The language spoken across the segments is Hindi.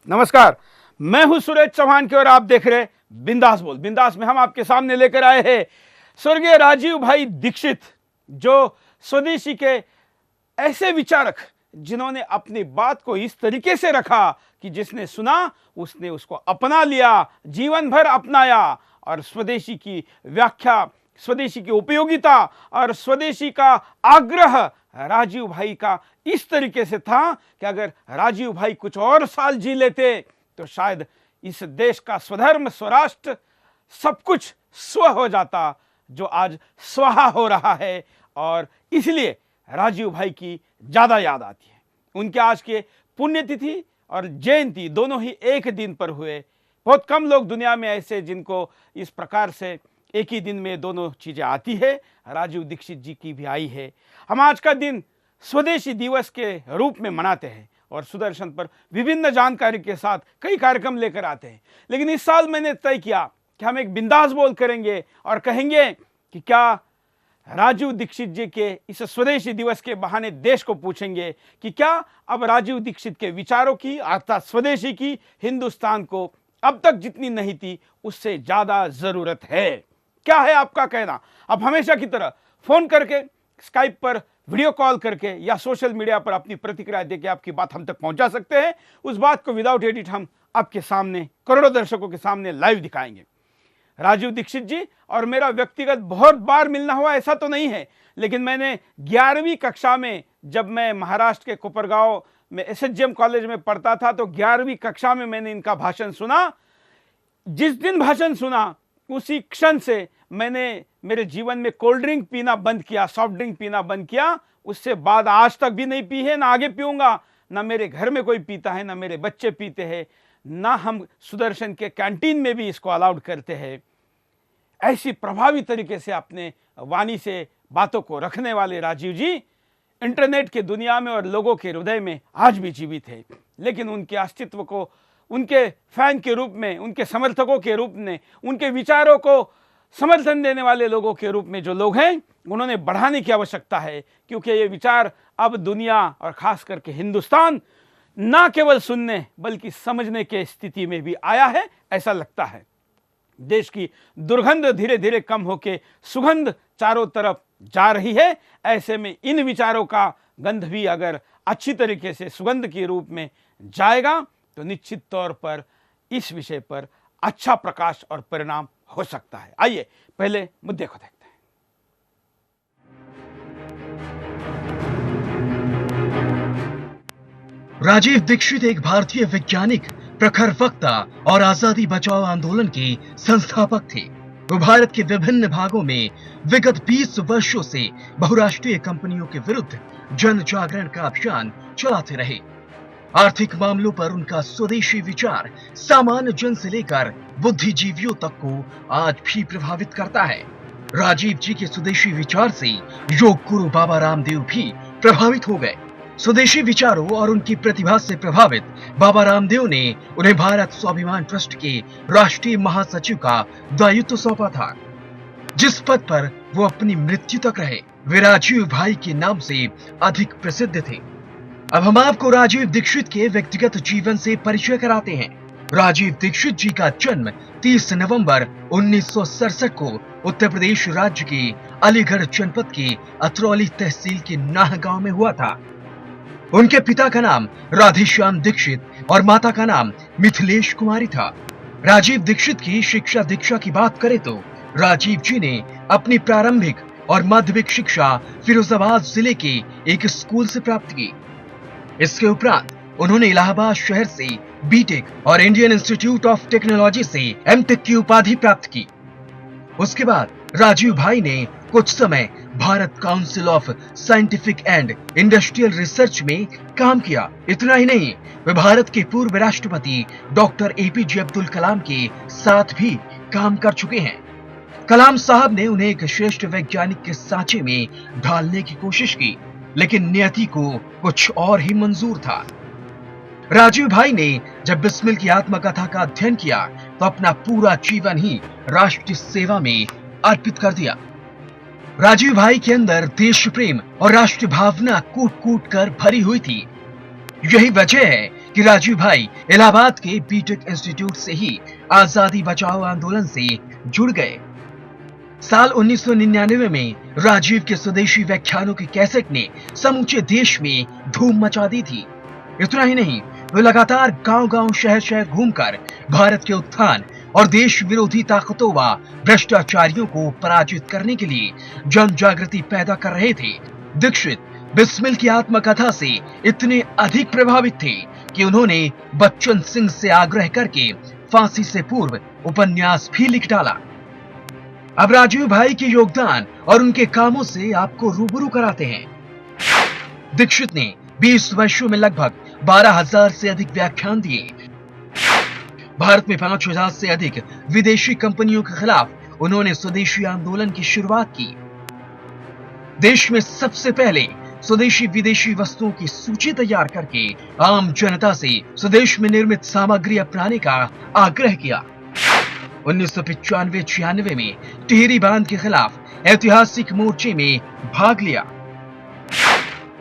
नमस्कार, मैं हूं सुरेश चौहान की और आप देख रहे बिंदास बोल। बिंदास में हम आपके सामने लेकर आए हैं स्वर्गीय राजीव भाई दीक्षित, जो स्वदेशी के ऐसे विचारक जिन्होंने अपनी बात को इस तरीके से रखा कि जिसने सुना उसने उसको अपना लिया, जीवन भर अपनाया। और स्वदेशी की व्याख्या, स्वदेशी की उपयोगिता और स्वदेशी का आग्रह राजीव भाई का इस तरीके से था कि अगर राजीव भाई कुछ और साल जी लेते तो शायद इस देश का स्वधर्म, स्वराष्ट्र सब कुछ स्व हो जाता, जो आज स्वाहा हो रहा है। और इसलिए राजीव भाई की ज्यादा याद आती है। उनके आज के पुण्यतिथि और जयंती दोनों ही एक दिन पर हुए। बहुत कम लोग दुनिया में ऐसे जिनको इस प्रकार से एक ही दिन में दोनों चीजें आती है। राजीव दीक्षित जी की भी आई है। हम आज का दिन स्वदेशी दिवस के रूप में मनाते हैं और सुदर्शन पर विभिन्न जानकारी के साथ कई कार्यक्रम लेकर आते हैं। लेकिन इस साल मैंने तय किया कि हम एक बिंदास बोल करेंगे और कहेंगे कि क्या राजीव दीक्षित जी के इस स्वदेशी दिवस के बहाने देश को पूछेंगे कि क्या अब राजीव दीक्षित के विचारों की अर्थात स्वदेशी की हिंदुस्तान को अब तक जितनी नहीं थी उससे ज्यादा जरूरत है। क्या है आपका कहना? आप हमेशा की तरह फोन करके, स्काइप पर वीडियो कॉल करके या सोशल मीडिया पर अपनी प्रतिक्रिया देके आपकी बात हम तक पहुंचा सकते हैं। उस बात को विदाउट एडिट हम आपके सामने, करोड़ों दर्शकों के सामने लाइव दिखाएंगे। राजीव दीक्षित जी और मेरा व्यक्तिगत बहुत बार मिलना हुआ ऐसा तो नहीं है, लेकिन मैंने 11वीं कक्षा में, जब मैं महाराष्ट्र के कोपरगांव में एसएचजीएम कॉलेज में पढ़ता था, तो 11वीं कक्षा में मैंने इनका भाषण सुना। जिस दिन भाषण सुना उसी क्षण से मैंने मेरे जीवन में कोल्ड ड्रिंक पीना बंद किया, सॉफ्ट ड्रिंक पीना बंद किया। उससे बाद आज तक भी नहीं पी है, ना आगे पीऊंगा। ना मेरे घर में कोई पीता है, ना मेरे बच्चे पीते हैं, ना हम सुदर्शन के कैंटीन में भी इसको अलाउड करते हैं। ऐसी प्रभावी तरीके से अपने वाणी से बातों को रखने वाले राजीव जी इंटरनेट के दुनिया में और लोगों के हृदय में आज भी जीवित है। लेकिन उनके अस्तित्व को उनके फैन के रूप में, उनके समर्थकों के रूप में, उनके विचारों को समर्थन देने वाले लोगों के रूप में जो लोग हैं, उन्होंने बढ़ाने की आवश्यकता है। क्योंकि ये विचार अब दुनिया और खास करके हिंदुस्तान ना केवल सुनने बल्कि समझने के स्थिति में भी आया है, ऐसा लगता है। देश की दुर्गंध धीरे धीरे कम होके सुगंध चारों तरफ जा रही है। ऐसे में इन विचारों का गंध भी अगर अच्छी तरीके से सुगंध के रूप में जाएगा तो निश्चित तौर पर इस विषय पर अच्छा प्रकाश और परिणाम हो सकता है। आइए पहले मुद्दे को देखते हैं। राजीव दीक्षित एक भारतीय वैज्ञानिक, प्रखर वक्ता और आजादी बचाओ आंदोलन के संस्थापक थे। वो भारत के विभिन्न भागों में विगत 20 वर्षों से बहुराष्ट्रीय कंपनियों के विरुद्ध जन जागरण का अभियान चलाते रहे। आर्थिक मामलों पर उनका स्वदेशी विचार सामान्य जन से लेकर बुद्धिजीवियों तक को आज भी प्रभावित करता है। राजीव जी के स्वदेशी विचार से योग गुरु बाबा रामदेव भी प्रभावित हो गए। स्वदेशी विचारों और उनकी प्रतिभा से प्रभावित बाबा रामदेव ने उन्हें भारत स्वाभिमान ट्रस्ट के राष्ट्रीय महासचिव का दायित्व सौंपा था, जिस पद पर वो अपनी मृत्यु तक रहे। वे राजीव भाई के नाम से अधिक प्रसिद्ध थे। अब हम आपको राजीव दीक्षित के व्यक्तिगत जीवन से परिचय कराते हैं। राजीव दीक्षित जी का जन्म 30 नवंबर 1967 को उत्तर प्रदेश राज्य के अलीगढ़ जनपद के अतरौली तहसील के नाह गांव में हुआ था। उनके पिता का नाम राधेश्याम दीक्षित और माता का नाम मिथिलेश कुमारी था। राजीव दीक्षित की शिक्षा दीक्षा की बात करें तो राजीव जी ने अपनी प्रारंभिक और माध्यमिक शिक्षा फिरोजाबाद जिले के एक स्कूल से प्राप्त की। इसके उपरांत उन्होंने इलाहाबाद शहर से बीटेक और इंडियन इंस्टीट्यूट ऑफ टेक्नोलॉजी से एमटेक की उपाधि प्राप्त की। उसके बाद राजीव भाई ने कुछ समय Bharat council of scientific and industrial research में काम किया। इतना ही नहीं, वे भारत के पूर्व राष्ट्रपति डॉक्टर एपीजे अब्दुल कलाम के साथ भी काम कर चुके हैं। कलाम साहब ने उन्हें एक श्रेष्ठ वैज्ञानिक के सांचे में ढालने की कोशिश की, लेकिन नियति को कुछ और ही मंजूर था। राजीव भाई ने जब बिस्मिल की आत्मकथा का अध्ययन किया तो अपना पूरा जीवन ही राष्ट्र सेवा में अर्पित कर दिया। राजीव भाई के अंदर देश प्रेम और राष्ट्र भावना कूट कूट कर भरी हुई थी। यही वजह है कि राजीव भाई इलाहाबाद के बीटेक इंस्टीट्यूट से ही आजादी बचाओ आंदोलन से जुड़ गए। साल 1999 में राजीव के स्वदेशी व्याख्यानों की कैसेट ने समूचे देश में धूम मचा दी थी। इतना ही नहीं, वे लगातार गांव-गांव, शहर-शहर घूमकर भारत के उत्थान और देश विरोधी ताकतों व भ्रष्टाचारियों को पराजित करने के लिए जन जागृति पैदा कर रहे थे। दीक्षित बिस्मिल की आत्मकथा से इतने अधिक प्रभावित थे कि उन्होंने बच्चन सिंह से आग्रह करके फांसी से पूर्व उपन्यास भी लिख डाला। अब राजीव भाई के योगदान और उनके कामों से आपको रूबरू कराते हैं। दीक्षित ने 20 वर्षों में लगभग 12,000 से अधिक व्याख्यान दिए। भारत में 5,000 से अधिक विदेशी कंपनियों के खिलाफ उन्होंने स्वदेशी आंदोलन की शुरुआत की। देश में सबसे पहले स्वदेशी विदेशी वस्तुओं की सूची तैयार करके आम जनता से स्वदेश में निर्मित सामग्री अपनाने का आग्रह किया। 1995-96 में टिहरी बांध के खिलाफ ऐतिहासिक मोर्चे में भाग लिया।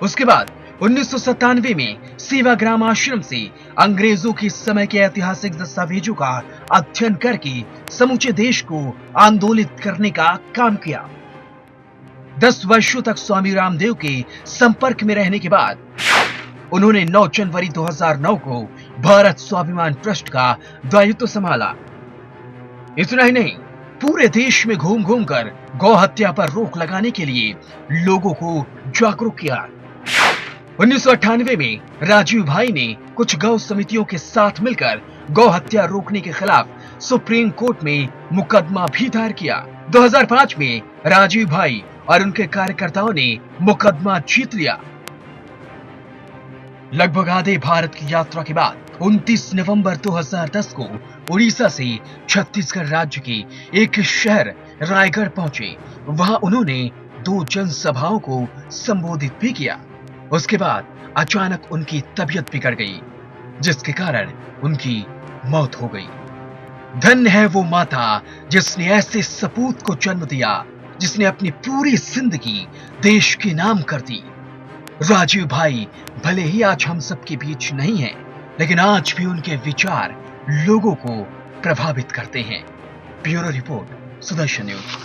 उसके बाद 1997 में सेवाग्राम आश्रम से अंग्रेजों के समय के ऐतिहासिक दस्तावेजों का अध्ययन करके समूचे देश को आंदोलित करने का काम किया। 10 वर्षों तक स्वामी रामदेव के संपर्क में रहने के बाद उन्होंने 9 जनवरी 2009 को भारत स्वाभिमान ट्रस्ट का दायित्व संभाला। इतना ही नहीं, पूरे देश में घूम घूम कर गौ हत्या पर रोक लगाने के लिए लोगों को जागरूक किया। 1998 में राजीव भाई ने कुछ गौ समितियों के साथ मिलकर गौ हत्या रोकने के खिलाफ सुप्रीम कोर्ट में मुकदमा भी दायर किया। 2005 में राजीव भाई और उनके कार्यकर्ताओं ने मुकदमा जीत लिया। लगभग आधे भारत की यात्रा के बाद 29 नवंबर 2010 को उड़ीसा से छत्तीसगढ़ राज्य के एक शहर रायगढ़ पहुंचे। वहां उन्होंने 2 जनसभाओं को संबोधित भी किया। उसके बाद अचानक उनकी तबीयत बिगड़ गई, जिसके कारण उनकी मौत हो गई। धन्य है वो माता जिसने ऐसे सपूत को जन्म दिया, जिसने अपनी पूरी जिंदगी देश के नाम कर दी। राजीव भाई भले ही आज हम सबके बीच नहीं हैं, लेकिन आज भी उनके विचार लोगों को प्रभावित करते हैं। Bureau report, Sudarshan news.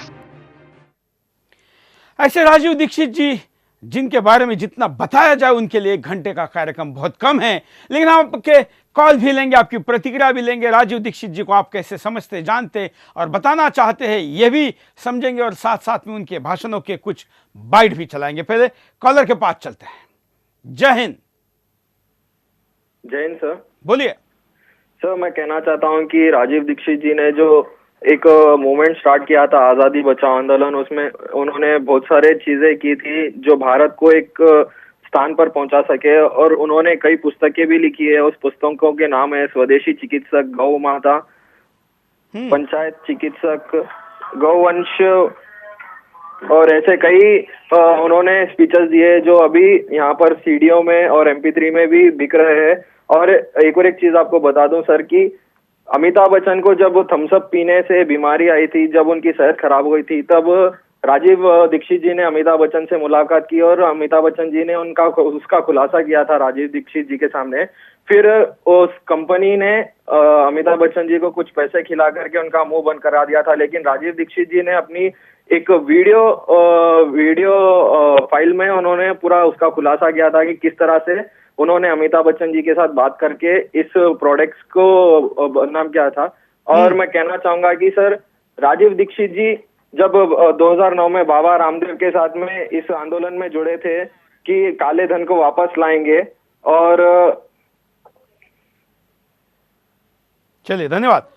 ऐसे राजीव दीक्षित जी जिनके बारे में जितना बताया जाए उनके लिए 1 घंटे का कार्यक्रम बहुत कम है, लेकिन हम आपके कॉल भी लेंगे, आपकी प्रतिक्रिया भी लेंगे। राजीव दीक्षित जी को आप कैसे समझते, जानते और बताना चाहते हैं, यह भी समझेंगे और साथ साथ में उनके भाषणों के कुछ बाइट भी चलाएंगे। पहले कॉलर के पास चलते हैं। जय हिंद। जय हिंद सर। बोलिए सर। मैं कहना चाहता हूं कि राजीव दीक्षित जी ने जो एक मूवमेंट स्टार्ट किया था, आजादी बचाओ आंदोलन, उसमें उन्होंने बहुत सारे चीजें की थी जो भारत को एक स्थान पर पहुंचा सके, और उन्होंने कई पुस्तकें भी लिखी है। उस पुस्तकों के नाम है स्वदेशी चिकित्सक, गौ माता, पंचायत चिकित्सक, गौवंश, और ऐसे कई उन्होंने स्पीचेस दिए जो अभी यहाँ पर सीडीओ में और MP3 में भी बिक रहे हैं। और एक चीज आपको बता दूं सर कि अमिताभ बच्चन को जब थम्सअप पीने से बीमारी आई थी, जब उनकी सेहत खराब हो गई थी, तब राजीव दीक्षित जी ने अमिताभ बच्चन से मुलाकात की और अमिताभ बच्चन जी ने उसका खुलासा किया था राजीव दीक्षित जी के सामने। फिर उस कंपनी ने अमिताभ बच्चन जी को कुछ पैसे खिला करके उनका मुंह बंद करा दिया था, लेकिन राजीव दीक्षित जी ने अपनी एक वीडियो फाइल में उन्होंने पूरा उसका खुलासा किया था कि किस तरह से उन्होंने अमिताभ बच्चन जी के साथ बात करके इस प्रोडक्ट्स को बदनाम किया था। और मैं कहना चाहूंगा कि सर, राजीव दीक्षित जी जब 2009 में बाबा रामदेव के साथ में इस आंदोलन में जुड़े थे कि काले धन को वापस लाएंगे, और चलिए धन्यवाद।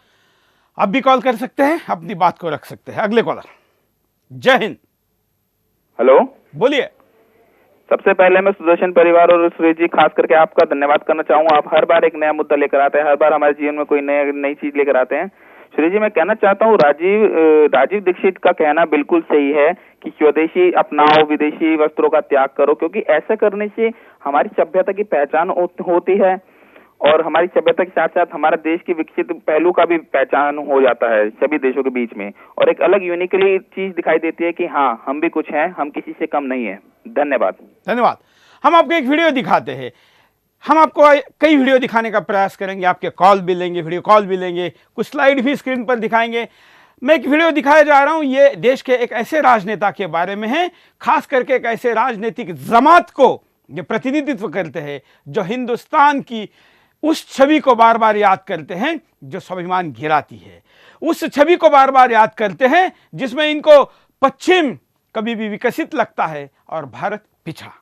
आप भी कॉल कर सकते हैं, अपनी बात को रख सकते हैं। अगले कॉलर। जय हिंद। हेलो, बोलिए। सबसे पहले मैं सुदर्शन परिवार और सुरेश जी खास करके आपका धन्यवाद करना चाहूंगा। आप हर बार एक नया मुद्दा लेकर आते हैं, हर बार हमारे जीवन में कोई नई चीज लेकर आते हैं। सुरेश जी, मैं कहना चाहता हूँ राजीव दीक्षित का कहना बिल्कुल सही है कि स्वदेशी अपनाओ, विदेशी वस्त्रों का त्याग करो, क्योंकि ऐसा करने से हमारी सभ्यता की पहचान होती है और हमारी सभ्यता के साथ साथ हमारा देश की विकसित पहलू का भी पहचान हो जाता है सभी देशों के बीच में, और एक अलग यूनिकली चीज दिखाई देती है कि हाँ, हम भी कुछ हैं, हम किसी से कम नहीं है। धन्यवाद। धन्यवाद। हम आपको एक वीडियो दिखाते हैं। हम आपको कई वीडियो दिखाने का प्रयास करेंगे, आपके कॉल भी लेंगे, वीडियो कॉल भी लेंगे, कुछ स्लाइड भी स्क्रीन पर दिखाएंगे। मैं एक वीडियो दिखाया जा रहा हूं, ये देश के एक ऐसे राजनेता के बारे में है, खास करके एक ऐसे राजनीतिक जमात को ये प्रतिनिधित्व करते हैं जो हिंदुस्तान की उस छवि को बार बार याद करते हैं जो स्वाभिमान गिराती है, उस छवि को बार बार याद करते हैं जिसमें इनको पश्चिम कभी भी विकसित लगता है और भारत पिछड़ा।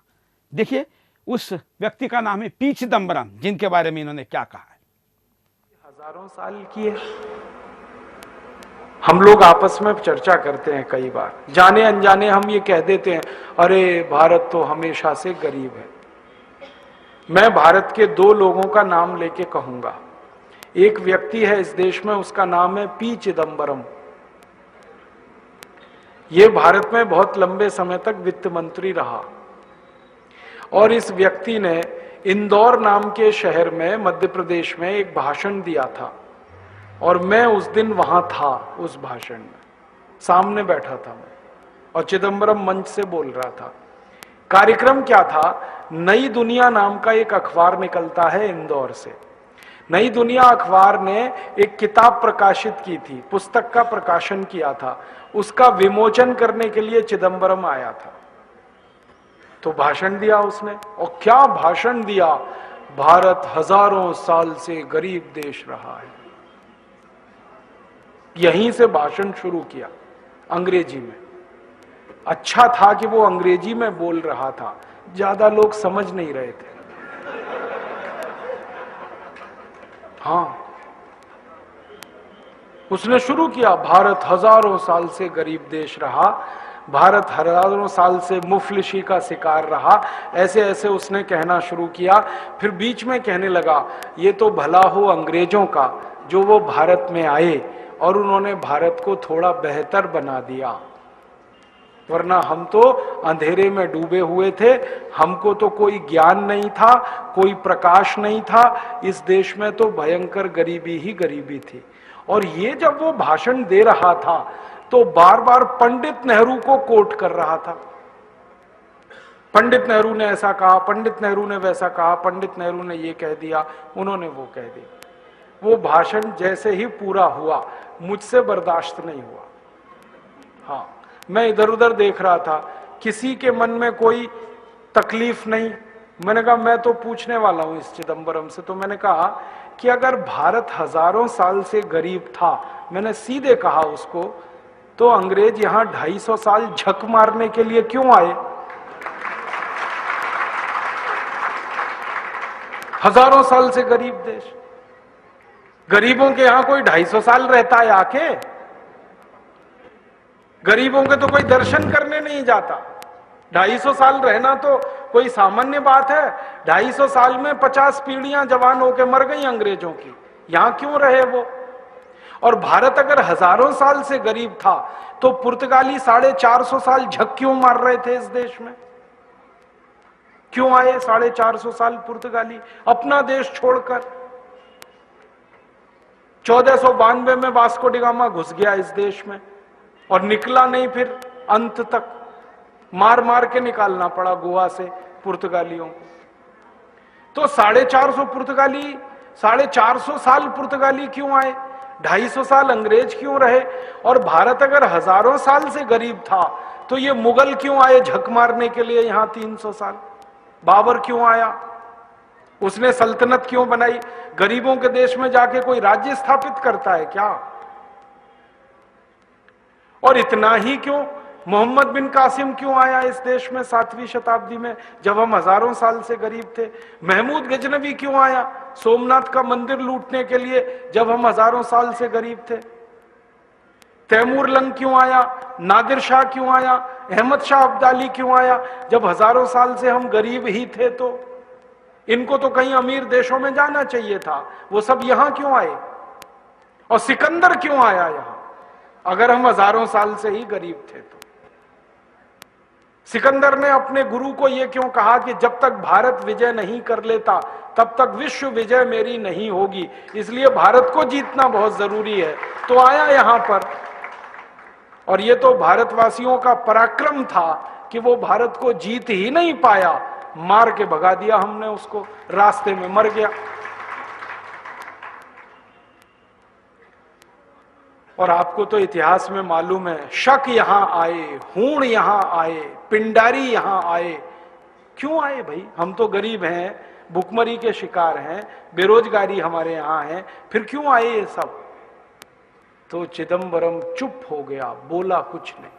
देखिए, उस व्यक्ति का नाम है पी चिदम्बरम, जिनके बारे में इन्होंने क्या कहा है। हजारों साल की है। हम लोग आपस में चर्चा करते हैं, कई बार जाने अनजाने हम ये कह देते हैं, अरे भारत तो हमेशा से गरीब है। मैं भारत के दो लोगों का नाम लेके कहूंगा। एक व्यक्ति है इस देश में, उसका नाम है पी चिदम्बरम। ये भारत में बहुत लंबे समय तक वित्त मंत्री रहा और इस व्यक्ति ने इंदौर नाम के शहर में मध्य प्रदेश में एक भाषण दिया था और मैं उस दिन वहां था। उस भाषण में सामने बैठा था मैं और चिदम्बरम मंच से बोल रहा था। कार्यक्रम क्या था? नई दुनिया नाम का एक अखबार निकलता है इंदौर से। नई दुनिया अखबार ने एक किताब प्रकाशित की थी, पुस्तक का प्रकाशन किया था, उसका विमोचन करने के लिए चिदम्बरम आया था। तो भाषण दिया उसने, और क्या भाषण दिया! भारत हजारों साल से गरीब देश रहा है। यहीं से भाषण शुरू किया, अंग्रेजी में। अच्छा था कि वो अंग्रेजी में बोल रहा था, ज्यादा लोग समझ नहीं रहे थे। हाँ, उसने शुरू किया, भारत हजारों साल से गरीब देश रहा, भारत हजारों साल से मुफलिसी का शिकार रहा। ऐसे ऐसे उसने कहना शुरू किया। फिर बीच में कहने लगा, ये तो भला हो अंग्रेजों का जो वो भारत में आए और उन्होंने भारत को थोड़ा बेहतर बना दिया, वरना हम तो अंधेरे में डूबे हुए थे। हमको तो कोई ज्ञान नहीं था, कोई प्रकाश नहीं था। इस देश में तो भयंकर गरीबी ही गरीबी थी। और ये जब वो भाषण दे रहा था तो बार बार पंडित नेहरू को कोट कर रहा था। पंडित नेहरू ने ऐसा कहा, पंडित नेहरू ने वैसा कहा, पंडित नेहरू ने ये कह दिया, उन्होंने वो कह दिया। वो भाषण जैसे ही पूरा हुआ, मुझसे बर्दाश्त नहीं हुआ। हाँ, मैं इधर उधर देख रहा था, किसी के मन में कोई तकलीफ नहीं। मैंने कहा मैं तो पूछने वाला हूं इस चिदम्बरम से। तो मैंने कहा कि अगर भारत हजारों साल से गरीब था, मैंने सीधे कहा उसको, तो अंग्रेज यहां 250 साल झक मारने के लिए क्यों आए? हजारों साल से गरीब देश, गरीबों के यहां कोई 250 साल रहता है आके? गरीबों के तो कोई दर्शन करने नहीं जाता। 250 साल रहना तो कोई सामान्य बात है। 250 साल में 50 पीढ़ियां जवान होकर मर गई अंग्रेजों की, यहां क्यों रहे वो? और भारत अगर हजारों साल से गरीब था तो पुर्तगाली 450 साल झक क्यों मार रहे थे इस देश में? क्यों आए 450 साल पुर्तगाली अपना देश छोड़कर? 1492 में वास्को डी गामा घुस गया इस देश में और निकला नहीं, फिर अंत तक मार मार के निकालना पड़ा गोवा से पुर्तगालियों को। तो 450 पुर्तगाली, 450 साल पुर्तगाली क्यों आए? 250 साल अंग्रेज क्यों रहे? और भारत अगर हजारों साल से गरीब था तो ये मुगल क्यों आए झक मारने के लिए यहां 300 साल? बाबर क्यों आया? उसने सल्तनत क्यों बनाई? गरीबों के देश में जाके कोई राज्य स्थापित करता है क्या? और इतना ही क्यों, मोहम्मद बिन कासिम क्यों आया इस देश में 7वीं शताब्दी में जब हम हजारों साल से गरीब थे? महमूद गजनवी क्यों आया सोमनाथ का मंदिर लूटने के लिए जब हम हजारों साल से गरीब थे? तैमूर लंग क्यों आया? नादिर शाह क्यों आया? अहमद शाह अब्दाली क्यों आया जब हजारों साल से हम गरीब ही थे? तो इनको तो कहीं अमीर देशों में जाना चाहिए था, वो सब यहां क्यों आए? और सिकंदर क्यों आया यहां अगर हम हजारों साल से ही गरीब थे? तो सिकंदर ने अपने गुरु को यह क्यों कहा कि जब तक भारत विजय नहीं कर लेता तब तक विश्व विजय मेरी नहीं होगी, इसलिए भारत को जीतना बहुत जरूरी है। तो आया यहां पर, और यह तो भारतवासियों का पराक्रम था कि वो भारत को जीत ही नहीं पाया, मार के भगा दिया हमने उसको, रास्ते में मर गया। और आपको तो इतिहास में मालूम है, शक यहां आए, हूण यहां आए, पिंडारी यहां आए। क्यों आए भाई? हम तो गरीब हैं, भुखमरी के शिकार हैं, बेरोजगारी हमारे यहां है, फिर क्यों आए ये सब? तो चिदंबरम चुप हो गया, बोला कुछ नहीं।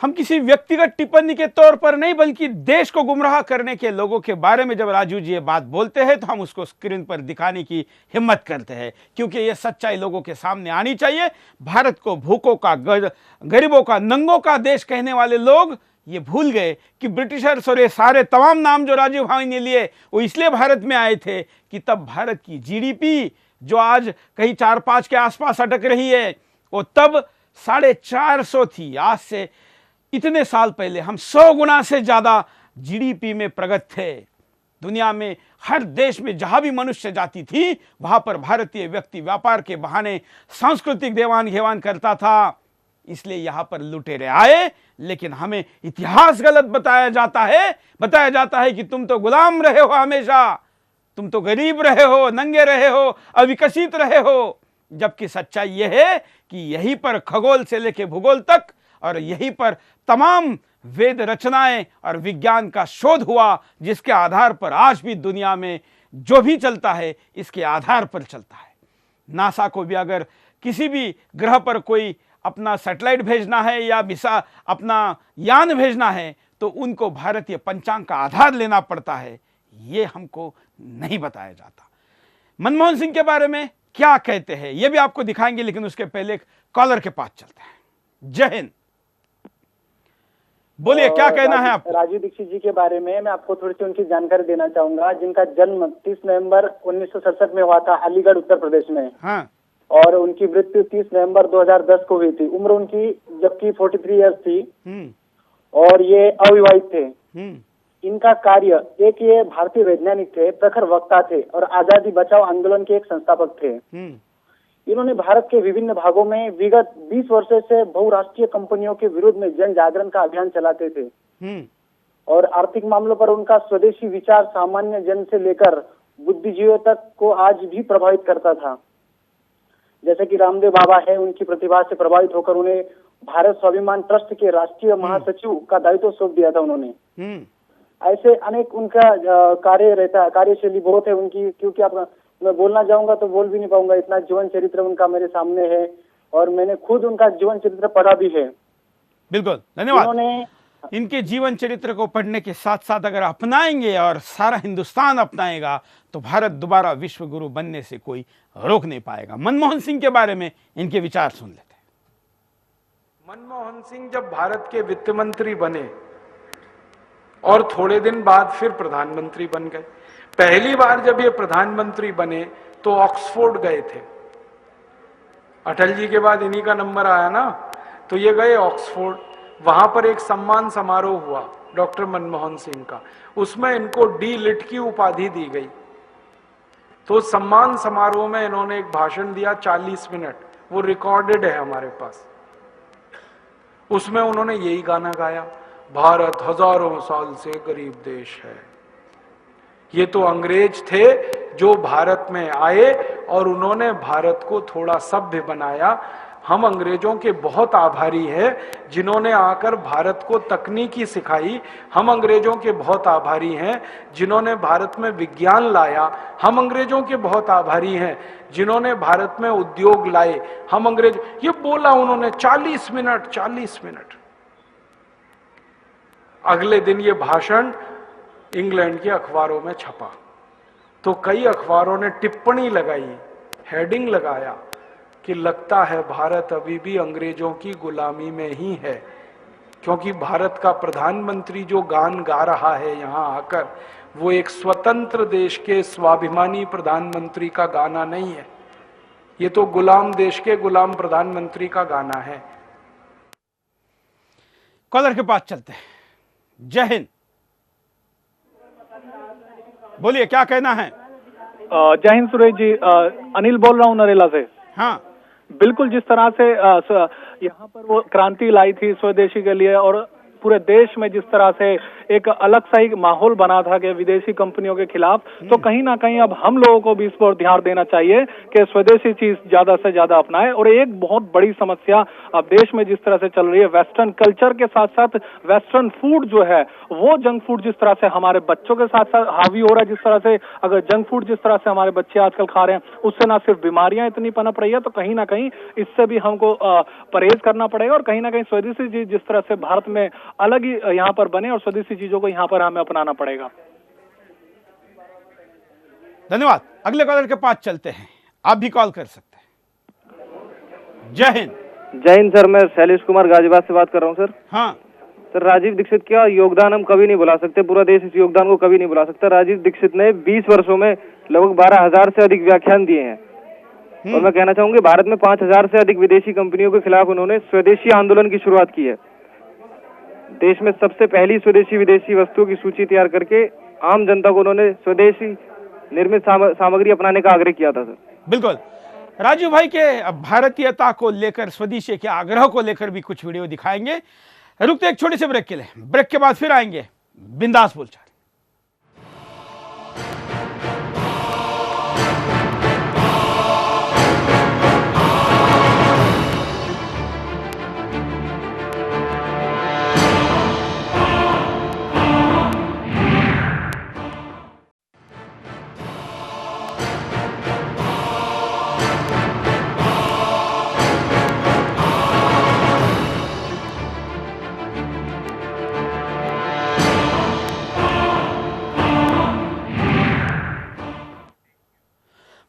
हम किसी व्यक्तिगत टिप्पणी के तौर पर नहीं, बल्कि देश को गुमराह करने के लोगों के बारे में जब राजू जी ये बात बोलते हैं तो हम उसको स्क्रीन पर दिखाने की हिम्मत करते हैं, क्योंकि ये सच्चाई लोगों के सामने आनी चाहिए। भारत को भूखों का, गरीबों का, नंगों का देश कहने वाले लोग ये भूल गए कि ब्रिटिशर्स और ये सारे तमाम नाम जो राजीव भाई ने लिए वो इसलिए भारत में आए थे कि तब भारत की जीडीपी जो आज कहीं 4-5 के आसपास अटक रही है, वो तब 450 थी। आज से इतने साल पहले हम 100 गुना से ज्यादा जीडीपी में प्रगत थे। दुनिया में हर देश में जहां भी मनुष्य जाति थी, वहां पर भारतीय व्यक्ति व्यापार के बहाने सांस्कृतिक देवान घेवान करता था। इसलिए यहां पर लुटेरे आए, लेकिन हमें इतिहास गलत बताया जाता है कि तुम तो गुलाम रहे हो हमेशा, तुम तो गरीब रहे हो, नंगे रहे हो, अविकसित रहे हो। जबकि सच्चाई यह है कि यहीं पर खगोल से लेकर भूगोल तक और यहीं पर तमाम वेद रचनाएं और विज्ञान का शोध हुआ, जिसके आधार पर आज भी दुनिया में जो भी चलता है इसके आधार पर चलता है। नासा को भी अगर किसी भी ग्रह पर कोई अपना सैटेलाइट भेजना है या अपना यान भेजना है तो उनको भारतीय पंचांग का आधार लेना पड़ता है। ये हमको नहीं बताया जाता। मनमोहन सिंह के बारे में क्या कहते हैं ये भी आपको दिखाएंगे, लेकिन उसके पहले एक कॉलर के पास चलते हैं। जय हिंद, बोलिए क्या कहना है आपको? राजीव दीक्षित जी के बारे में मैं आपको थोड़ी सी उनकी जानकारी देना चाहूंगा, जिनका जन्म 30 नवंबर 1967 में हुआ था अलीगढ़ उत्तर प्रदेश में। हाँ। और उनकी मृत्यु 30 नवंबर 2010 को हुई थी। उम्र उनकी जबकि 43 ईयर्स थी और ये अविवाहित थे। इनका कार्य, एक ये भारतीय वैज्ञानिक थे, प्रखर वक्ता थे और आजादी बचाओ आंदोलन के एक संस्थापक थे। इन्होंने भारत के विभिन्न भागों में विगत 20 वर्षों से बहुराष्ट्रीय कंपनियों के विरुद्ध में जन जागरण का अभियान चलाते थे। और आर्थिक मामलों पर उनका स्वदेशी विचार सामान्य जन से लेकर बुद्धिजीवियों तक को आज भी प्रभावित करता था। जैसे कि रामदेव बाबा है, उनकी प्रतिभा से प्रभावित होकर उन्हें भारत स्वाभिमान ट्रस्ट के राष्ट्रीय महासचिव का दायित्व सौंप दिया था उन्होंने। ऐसे अनेक उनका कार्य रहता है, कार्यशैली बहुत है उनकी, क्योंकि आप मैं बोलना चाहूंगा तो बोल भी नहीं पाऊंगा, इतना जीवन चरित्र उनका मेरे सामने है और मैंने खुद उनका जीवन चरित्र पढ़ा भी है। बिल्कुल, धन्यवाद। इनके जीवन चरित्र को पढ़ने के साथ साथ अगर अपनाएंगे और सारा हिंदुस्तान अपनाएगा तो भारत दोबारा विश्व गुरु बनने से कोई रोक नहीं पाएगा। मनमोहन सिंह के बारे में इनके विचार सुन लेते हैं। मनमोहन सिंह जब भारत के वित्त मंत्री बने और थोड़े दिन बाद फिर प्रधानमंत्री बन गए। पहली बार जब ये प्रधानमंत्री बने तो ऑक्सफोर्ड गए थे। अटल जी के बाद इन्हीं का नंबर आया ना, तो ये गए ऑक्सफोर्ड। वहां पर एक सम्मान समारोह हुआ डॉक्टर मनमोहन सिंह का, उसमें इनको डी लिट की उपाधि दी गई। तो सम्मान समारोह में इन्होंने एक भाषण दिया 40 मिनट, वो रिकॉर्डेड है हमारे पास। उसमें उन्होंने यही गाना गाया, भारत हजारों साल से गरीब देश है। ये तो अंग्रेज थे जो भारत में आए और उन्होंने भारत को थोड़ा सभ्य बनाया। हम अंग्रेजों के बहुत आभारी हैं जिन्होंने आकर भारत को तकनीकी सिखाई। हम अंग्रेजों के बहुत आभारी हैं जिन्होंने भारत में विज्ञान लाया। हम अंग्रेजों के बहुत आभारी हैं जिन्होंने भारत में उद्योग लाए। हम अंग्रेज, ये बोला उन्होंने 40 मिनट। अगले दिन ये भाषण इंग्लैंड के अखबारों में छपा, तो कई अखबारों ने टिप्पणी लगाई, हेडिंग लगाया कि लगता है भारत अभी भी अंग्रेजों की गुलामी में ही है, क्योंकि भारत का प्रधानमंत्री जो गान गा रहा है यहां आकर, वो एक स्वतंत्र देश के स्वाभिमानी प्रधानमंत्री का गाना नहीं है, ये तो गुलाम देश के गुलाम प्रधानमंत्री का गाना है। कॉलर के पास चलते हैं। जय हिंद, बोलिए क्या कहना है? जय हिंद सुरेश जी, अनिल बोल रहा हूँ नरेला से। हाँ, बिल्कुल जिस तरह से यहाँ पर वो क्रांति लाई थी स्वदेशी के लिए और पूरे देश में जिस तरह से एक अलग सा ही माहौल बना था कि विदेशी कंपनियों के खिलाफ, तो कहीं ना कहीं अब हम लोगों को भी इस पर ध्यान देना चाहिए कि स्वदेशी चीज ज्यादा से ज्यादा अपनाएं। और एक बहुत बड़ी समस्या अब देश में जिस तरह से चल रही है, वेस्टर्न कल्चर के साथ साथ वेस्टर्न फूड जो है, वो जंक फूड जिस तरह से हमारे बच्चों के साथ साथ हावी हो रहा है, जिस तरह से अगर जंक फूड जिस तरह से हमारे बच्चे आजकल खा रहे हैं, उससे ना सिर्फ बीमारियां इतनी पनप रही है, तो कहीं ना कहीं इससे भी हमको परहेज करना पड़ेगा। और कहीं ना कहीं स्वदेशी चीज जिस तरह से भारत में अलग ही यहाँ पर बने, और स्वदेशी चीजों को यहाँ पर हमें अपनाना पड़ेगा। धन्यवाद। अगले कॉलर के पास चलते हैं, आप भी कॉल कर सकते हैं। जय हिंद। जय हिंद सर, मैं शैलेश कुमार गाजियाबाद से बात कर रहा हूँ सर। हाँ सर, राजीव दीक्षित का योगदान हम कभी नहीं भुला सकते, पूरा देश इस योगदान को कभी नहीं भुला सकता। राजीव दीक्षित ने 20 वर्षों में लगभग 12,000 से अधिक व्याख्यान दिए हैं। और मैं कहना चाहूंगी, भारत में 5,000 से अधिक विदेशी कंपनियों के खिलाफ उन्होंने स्वदेशी आंदोलन की शुरुआत की है। देश में सबसे पहली स्वदेशी विदेशी वस्तुओं की सूची तैयार करके आम जनता को उन्होंने स्वदेशी निर्मित सामग्री अपनाने का आग्रह किया था सर। बिल्कुल। राजू भाई के भारतीयता को लेकर, स्वदेशी के आग्रह को लेकर भी कुछ वीडियो दिखाएंगे। रुकते एक छोटे से ब्रेक के लिए, ब्रेक के बाद फिर आएंगे बिंदास बोलचाल।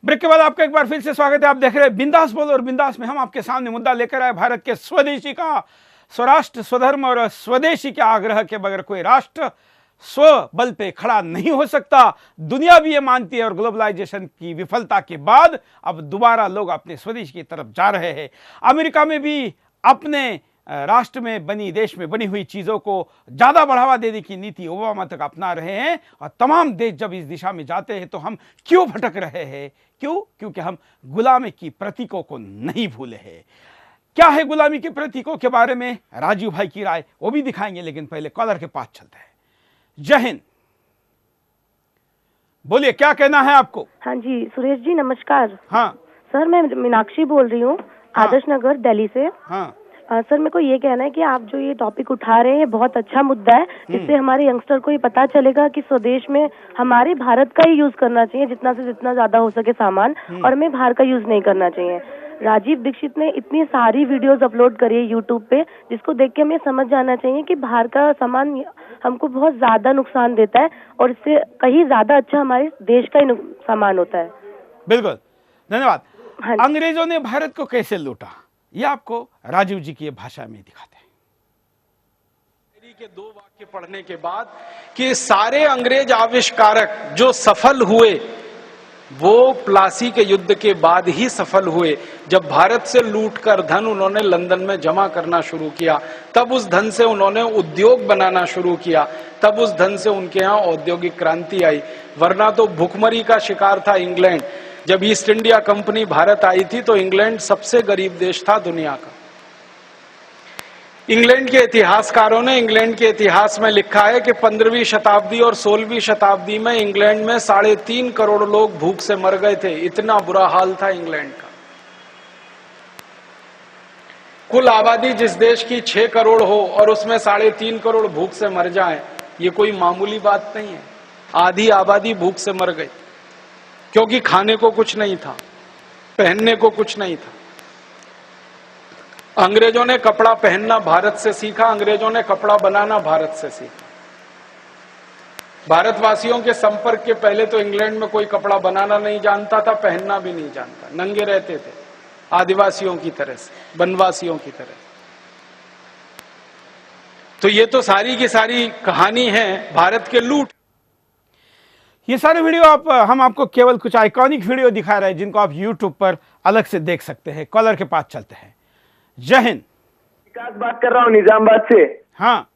ब्रेक के बाद आपका एक बार फिर से स्वागत है। आप देख रहे हैं बिंदास बोल, और बिंदास में हम आपके सामने मुद्दा लेकर आए भारत के स्वदेशी का, स्वराष्ट्र, स्वधर्म और स्वदेशी के आग्रह के बगैर कोई राष्ट्र स्व बल पे खड़ा नहीं हो सकता। दुनिया भी ये मानती है, और ग्लोबलाइजेशन की विफलता के बाद अब दोबारा लोग अपने स्वदेश की तरफ जा रहे हैं। अमेरिका में भी अपने राष्ट्र में बनी, देश में बनी हुई चीज़ों को ज़्यादा बढ़ावा देने की नीति ओबामा तक अपना रहे हैं, और तमाम देश जब इस दिशा में जाते हैं तो हम क्यों भटक रहे हैं? क्यों? क्योंकि हम गुलामी की प्रतीकों को नहीं भूले हैं। क्या है गुलामी के प्रतीकों के बारे में राजीव भाई की राय, वो भी दिखाएंगे, लेकिन पहले कॉलर के पास चलते हैं। जय हिंद। बोलिए, क्या कहना है आपको? हाँ जी सुरेश जी, नमस्कार। हाँ सर, मैं मीनाक्षी बोल रही हूँ, आदर्श नगर दिल्ली से। हाँ सर, मेरे को ये कहना है कि आप जो ये टॉपिक उठा रहे हैं बहुत अच्छा मुद्दा है, जिससे हमारे यंगस्टर को ये पता चलेगा कि स्वदेश में हमारे भारत का ही यूज करना चाहिए, जितना से जितना ज्यादा हो सके सामान, और हमें बाहर का यूज नहीं करना चाहिए। राजीव दीक्षित ने इतनी सारी वीडियोस अपलोड करी है यूट्यूब पे, जिसको देख के हमें समझ जाना चाहिए कि बाहर का सामान हमको बहुत ज्यादा नुकसान देता है, और इससे कहीं ज्यादा अच्छा हमारे देश का ही सामान होता है। बिल्कुल, धन्यवाद। हाँ, अंग्रेजों ने भारत को कैसे लूटा, ये आपको राजीव जी की भाषा में दिखाते हैं। के 2 वाक्य पढ़ने के बाद कि सारे अंग्रेज आविष्कारक जो सफल हुए वो प्लासी के युद्ध के बाद ही सफल हुए। जब भारत से लूटकर धन उन्होंने लंदन में जमा करना शुरू किया, तब उस धन से उन्होंने उद्योग बनाना शुरू किया, तब उस धन से उनके यहाँ औद्योगिक क्रांति आई। वरना तो भुखमरी का शिकार था इंग्लैंड। जब ईस्ट इंडिया कंपनी भारत आई थी तो इंग्लैंड सबसे गरीब देश था दुनिया का। इंग्लैंड के इतिहासकारों ने इंग्लैंड के इतिहास में लिखा है कि 15वीं शताब्दी और 16वीं शताब्दी में इंग्लैंड में 3.5 करोड़ लोग भूख से मर गए थे। इतना बुरा हाल था इंग्लैंड का। कुल आबादी जिस देश की 6 करोड़ हो और उसमें 3.5 करोड़ भूख से मर जाएं, ये कोई मामूली बात नहीं है। आधी आबादी भूख से मर गई क्योंकि खाने को कुछ नहीं था, पहनने को कुछ नहीं था। अंग्रेजों ने कपड़ा पहनना भारत से सीखा, अंग्रेजों ने कपड़ा बनाना भारत से सीखा। भारतवासियों के संपर्क के पहले तो इंग्लैंड में कोई कपड़ा बनाना नहीं जानता था, पहनना भी नहीं जानता, नंगे रहते थे आदिवासियों की तरह से, वनवासियों की तरह। तो ये तो सारी की सारी कहानी है भारत के लूट। ये सारे वीडियो हम आपको केवल कुछ आइकॉनिक वीडियो दिखा रहे हैं, जिनको आप YouTube पर अलग से देख सकते हैं। कॉलर के पास चलते हैं। जय हिंद। विकास बात कर रहा हूँ निजामाबाद से। हाँ,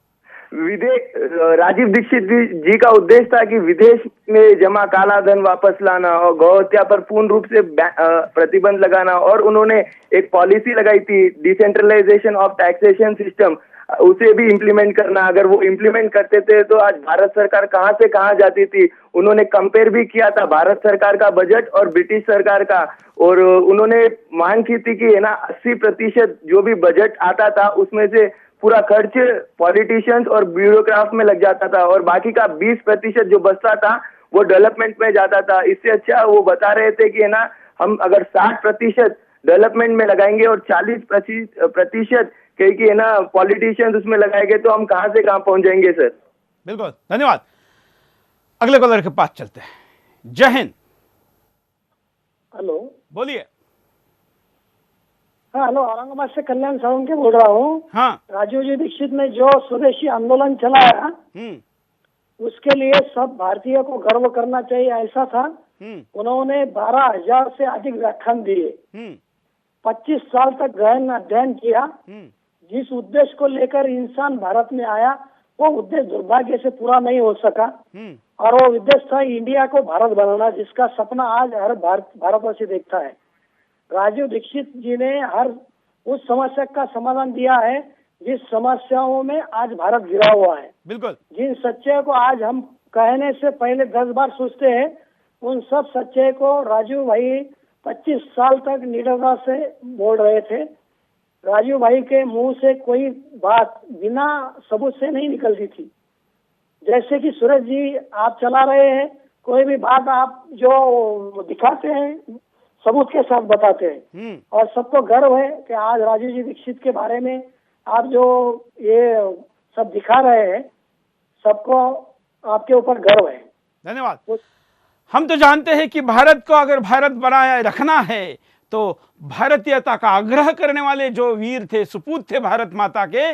राजीव दीक्षित जी का उद्देश्य था कि विदेश में जमा काला धन वापस लाना और गौ हत्या पर पूर्ण रूप से प्रतिबंध लगाना, और उन्होंने एक पॉलिसी लगाई थी डिसेंट्रलाइजेशन ऑफ टैक्सेशन सिस्टम। उसे भी इम्प्लीमेंट करना। अगर वो इम्प्लीमेंट करते थे तो आज भारत सरकार कहां से कहां जाती थी। उन्होंने कंपेयर भी किया था भारत सरकार का बजट और ब्रिटिश सरकार का, और उन्होंने मांग की थी कि है ना 80% जो भी बजट आता था उसमें से पूरा खर्च पॉलिटिशियंस और ब्यूरोक्राट में लग जाता था, और बाकी का 20% जो बचता था वो डेवलपमेंट में जाता था। इससे अच्छा वो बता रहे थे कि है ना हम अगर 60% डेवलपमेंट में लगाएंगे और 40% कि है ना पॉलिटिशियंस उसमें लगाएंगे तो हम कहां से कहां पहुंच जाएंगे सर। बिल्कुल, धन्यवाद। अगले कॉलर के पास चलते हैं। जय हिंद। हेलो, बोलिए। हाँ हेलो, औरंगाबाद से कल्याण सावंके बोल रहा हूँ। हाँ। राजीव जी दीक्षित ने जो स्वदेशी आंदोलन चलाया उसके लिए सब भारतीय को गर्व करना चाहिए, ऐसा था। उन्होंने 12,000 से अधिक व्याख्यान दिए, 25 साल तक गहन अध्ययन किया। जिस उद्देश्य को लेकर इंसान भारत में आया वो उद्देश्य दुर्भाग्य से पूरा नहीं हो सका, और वो उद्देश्य था इंडिया को भारत बनाना, जिसका सपना आज हर भारतवासी देखता है। राजीव दीक्षित जी ने हर उस समस्या का समाधान दिया है जिस समस्याओं में आज भारत गिरा हुआ है। बिल्कुल। जिन सच्चे को आज हम कहने से पहले 10 बार सोचते हैं, उन सब सच्चे को राजीव भाई 25 साल तक निडरता से बोल रहे थे। राजीव भाई के मुंह से कोई बात बिना सबूत से नहीं निकलती थी। जैसे कि सूरज जी आप चला रहे हैं, कोई भी बात आप जो दिखाते हैं सबूत के साथ बताते हैं, और सबको गर्व है कि आज राजीव जी दीक्षित के बारे में आप जो ये सब दिखा रहे हैं, सबको आपके ऊपर गर्व है। धन्यवाद। हम तो जानते हैं कि भारत को अगर भारत बनाए रखना है तो भारतीयता का आग्रह करने वाले जो वीर थे, सुपूत थे भारत माता के,